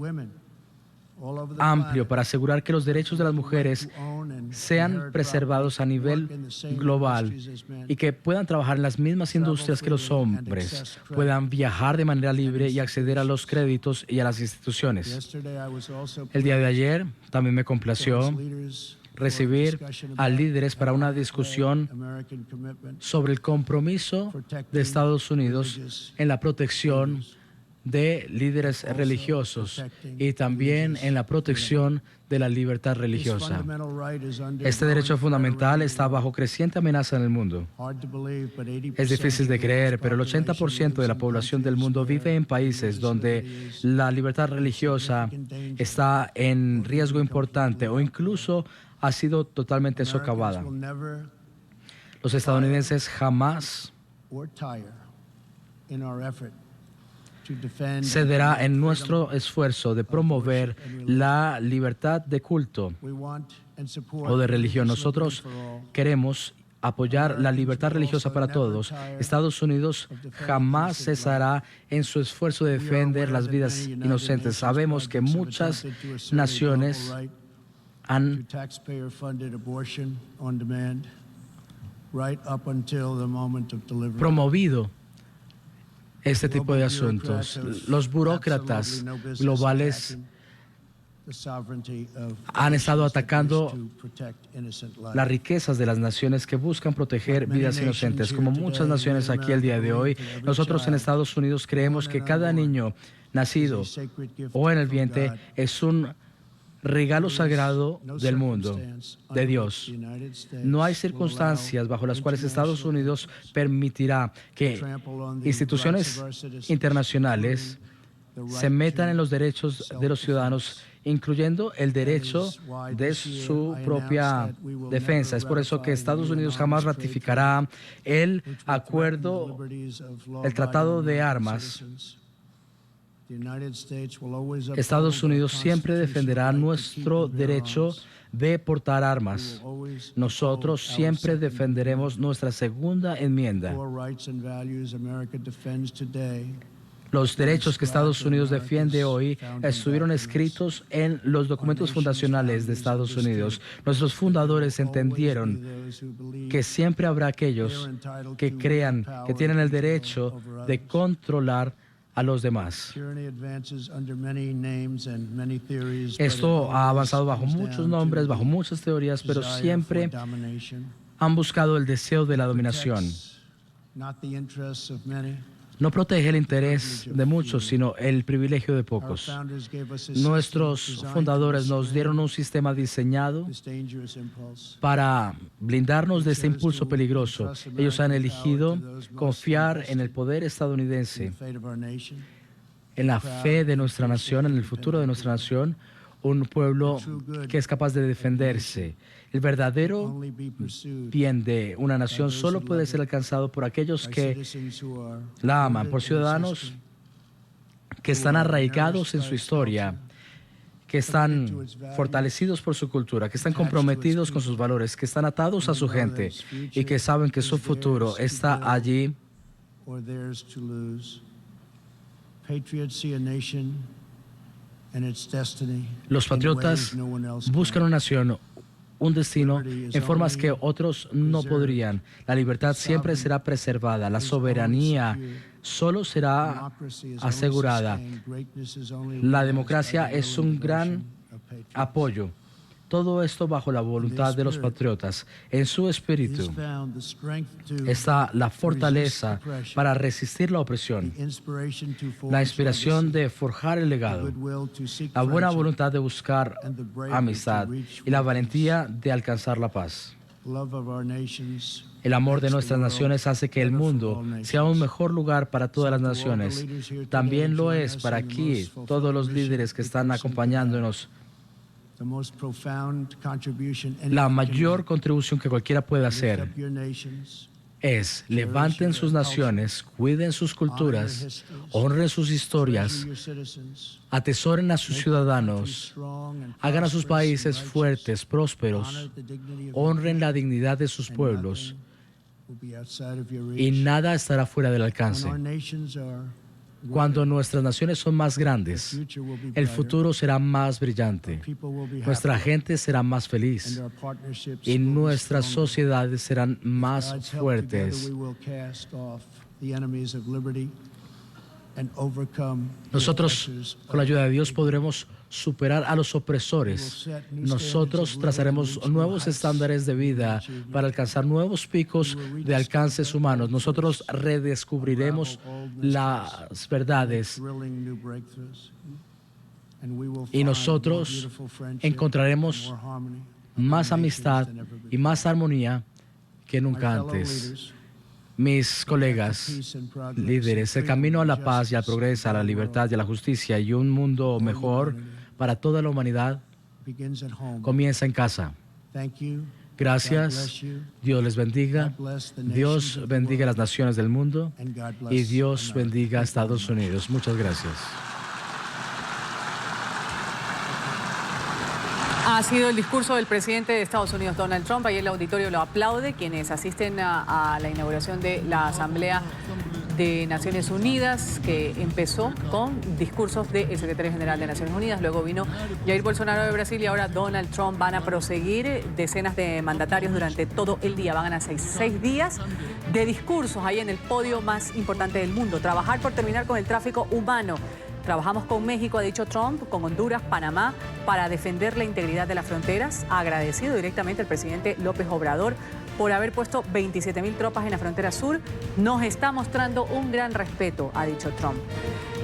amplio para asegurar que los derechos de las mujeres sean preservados a nivel global y que puedan trabajar en las mismas industrias que los hombres, puedan viajar de manera libre y acceder a los créditos y a las instituciones. El día de ayer también me complació recibir a líderes para una discusión sobre el compromiso de Estados Unidos en la protección de líderes religiosos y también en la protección de la libertad religiosa. Este derecho fundamental está bajo creciente amenaza en el mundo. Es difícil de creer, pero el 80% de la población del mundo vive en países donde la libertad religiosa está en riesgo importante o incluso ha sido totalmente socavada. Los estadounidenses jamás cederá en nuestro esfuerzo de promover la libertad de culto o de religión. Nosotros queremos apoyar la libertad religiosa para todos. Estados Unidos jamás cesará en su esfuerzo de defender las vidas inocentes. Sabemos que muchas naciones han taxpayer-funded abortion on demand, right up until the moment of delivery. promovido este tipo de asuntos. Los burócratas globales han estado atacando las riquezas de las naciones que buscan proteger vidas inocentes. Como muchas naciones aquí el día de hoy, nosotros en Estados Unidos creemos que cada niño nacido o en el vientre es un regalo sagrado del mundo, de Dios. No hay circunstancias bajo las cuales Estados Unidos permitirá que instituciones internacionales se metan en los derechos de los ciudadanos, incluyendo el derecho de su propia defensa. Es por eso que Estados Unidos jamás ratificará el acuerdo, el tratado de armas. Estados Unidos siempre defenderá nuestro derecho de portar armas. Nosotros siempre defenderemos nuestra segunda enmienda. Los derechos que Estados Unidos defiende hoy estuvieron escritos en los documentos fundacionales de Estados Unidos. Nuestros fundadores entendieron que siempre habrá aquellos que crean que tienen el derecho de controlar a los demás. Esto ha avanzado bajo muchos nombres, bajo muchas teorías, pero siempre han buscado el deseo de la dominación. No protege el interés de muchos, sino el privilegio de pocos. Nuestros fundadores nos dieron un sistema diseñado para blindarnos de este impulso peligroso. Ellos han elegido confiar en el poder estadounidense, en la fe de nuestra nación, en el futuro de nuestra nación, un pueblo que es capaz de defenderse. El verdadero bien de una nación solo puede ser alcanzado por aquellos que la aman, por ciudadanos que están arraigados en su historia, que están fortalecidos por su cultura, que están comprometidos con sus valores, que están atados a su gente y que saben que su futuro está allí. Los patriotas buscan una nación, un destino en formas que otros no podrían. La libertad siempre será preservada. La soberanía solo será asegurada. La democracia es un gran apoyo. Todo esto bajo la voluntad de los patriotas. En su espíritu está la fortaleza para resistir la opresión, la inspiración de forjar el legado, la buena voluntad de buscar amistad y la valentía de alcanzar la paz. El amor de nuestras naciones hace que el mundo sea un mejor lugar para todas las naciones. También lo es para aquí, todos los líderes que están acompañándonos. La mayor contribución que cualquiera puede hacer es levanten sus naciones, cuiden sus culturas, honren sus historias, atesoren a sus ciudadanos, hagan a sus países fuertes, prósperos, honren la dignidad de sus pueblos y nada estará fuera del alcance. Cuando nuestras naciones son más grandes, el futuro será más brillante, nuestra gente será más feliz y nuestras sociedades serán más fuertes. Nosotros, con la ayuda de Dios, podremos superar a los opresores. Nosotros trazaremos nuevos estándares de vida para alcanzar nuevos picos de alcances humanos. Nosotros redescubriremos las verdades y nosotros encontraremos más amistad y más armonía que nunca antes. Mis colegas, líderes, el camino a la paz y al progreso, a la libertad y a la justicia y un mundo mejor para toda la humanidad comienza en casa. Gracias. Dios les bendiga. Dios bendiga a las naciones del mundo y Dios bendiga a Estados Unidos. Muchas gracias. Ha sido el discurso del presidente de Estados Unidos, Donald Trump. Ahí el auditorio lo aplaude. Quienes asisten a la inauguración de la Asamblea de Naciones Unidas, que empezó con discursos del secretario general de Naciones Unidas. Luego vino Jair Bolsonaro de Brasil y ahora Donald Trump. Van a proseguir decenas de mandatarios durante todo el día. Van a ser 6 días de discursos ahí en el podio más importante del mundo. Trabajar por terminar con el tráfico humano. Trabajamos con México, ha dicho Trump, con Honduras, Panamá, para defender la integridad de las fronteras. Ha agradecido directamente al presidente López Obrador por haber puesto 27.000 tropas en la frontera sur. Nos está mostrando un gran respeto, ha dicho Trump.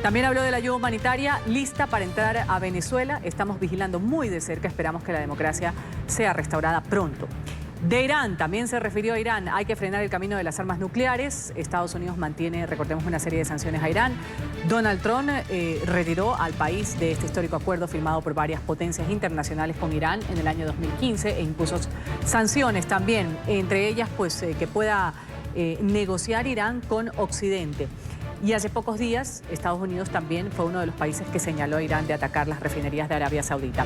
También habló de la ayuda humanitaria lista para entrar a Venezuela. Estamos vigilando muy de cerca, esperamos que la democracia sea restaurada pronto. De Irán, también se refirió a Irán. Hay que frenar el camino de las armas nucleares. Estados Unidos mantiene, recordemos, una serie de sanciones a Irán. Donald Trump retiró al país de este histórico acuerdo firmado por varias potencias internacionales con Irán en el año 2015 e impuso sanciones también, entre ellas pues que pueda negociar Irán con Occidente. Y hace pocos días, Estados Unidos también fue uno de los países que señaló a Irán de atacar las refinerías de Arabia Saudita.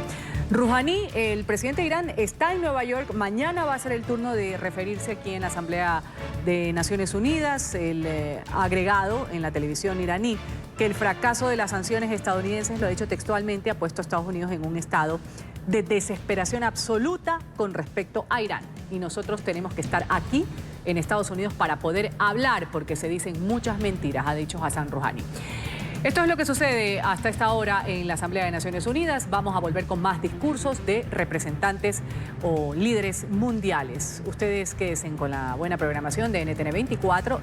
Rouhani, el presidente de Irán, está en Nueva York. Mañana va a ser el turno de referirse aquí en la Asamblea de Naciones Unidas. El agregado en la televisión iraní que el fracaso de las sanciones estadounidenses, lo ha dicho textualmente, ha puesto a Estados Unidos en un estado de desesperación absoluta con respecto a Irán. Y nosotros tenemos que estar aquí en Estados Unidos para poder hablar, porque se dicen muchas mentiras, ha dicho Hassan Rouhani. Esto es lo que sucede hasta esta hora en la Asamblea de Naciones Unidas. Vamos a volver con más discursos de representantes o líderes mundiales. Ustedes quédense con la buena programación de NTN 24.